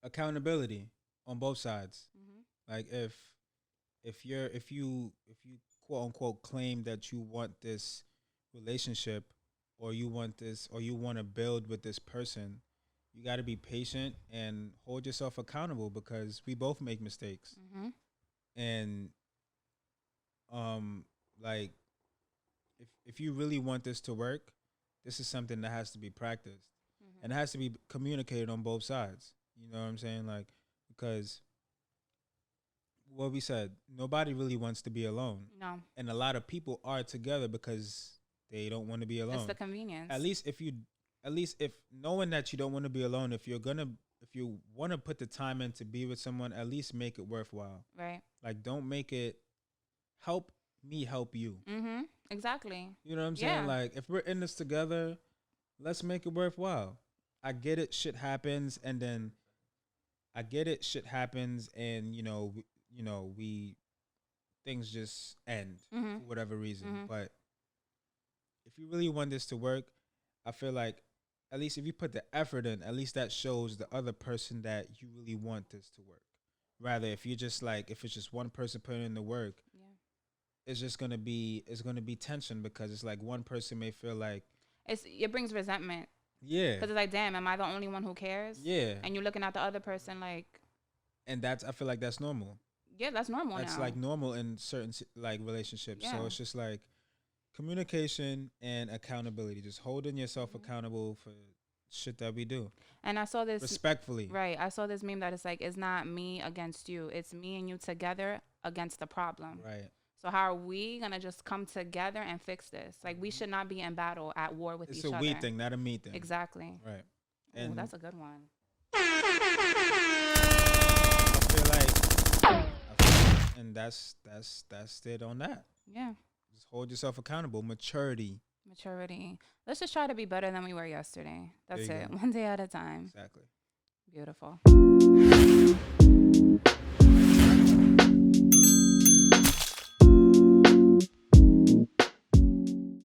accountability on both sides. Mm-hmm. Like, if you quote unquote claim that you want this relationship, or you want to build with this person, you got to be patient and hold yourself accountable, because we both make mistakes. Mm-hmm. And like, if you really want this to work, this is something that has to be practiced. Mm-hmm. And it has to be communicated on both sides. You know what I'm saying? Like, because what we said, nobody really wants to be alone. No. And a lot of people are together because they don't want to be alone. It's the convenience. At least if knowing that you don't want to be alone, if you want to put the time in to be with someone, at least make it worthwhile. Right. Like, don't make it help me help you. Mm-hmm. Exactly. You know what I'm saying? Yeah. Like, if we're in this together, let's make it worthwhile. I get it, shit happens, and we things just end Mm-hmm. for whatever reason. Mm-hmm. But if you really want this to work, I feel like at least if you put the effort in, at least that shows the other person that you really want this to work. Rather, if it's just one person putting in the work, Yeah. it's gonna be tension, because it's like one person may feel like It brings resentment. yeah, Because it's like, damn, am I the only one who cares? yeah, And you're looking at the other person like, and I feel like that's normal. yeah, that's normal That's now. like normal in certain like relationships. So Yeah. it's just like communication and accountability, just holding yourself Mm-hmm. accountable for shit that we do And I saw this. respectfully. Right. I saw this meme that it's like, it's not me against you. It's me and you together against the problem. Right. So how are we going to just come together and fix this? Like, we should not be in battle, at war with It's each a other. we thing, not a me thing. Exactly. Right. Ooh, And that's a good one. and that's it on that. Yeah. Just hold yourself accountable. Maturity. Let's just try to be better than we were yesterday. That's There you it. go. One day at a time. Exactly. Beautiful.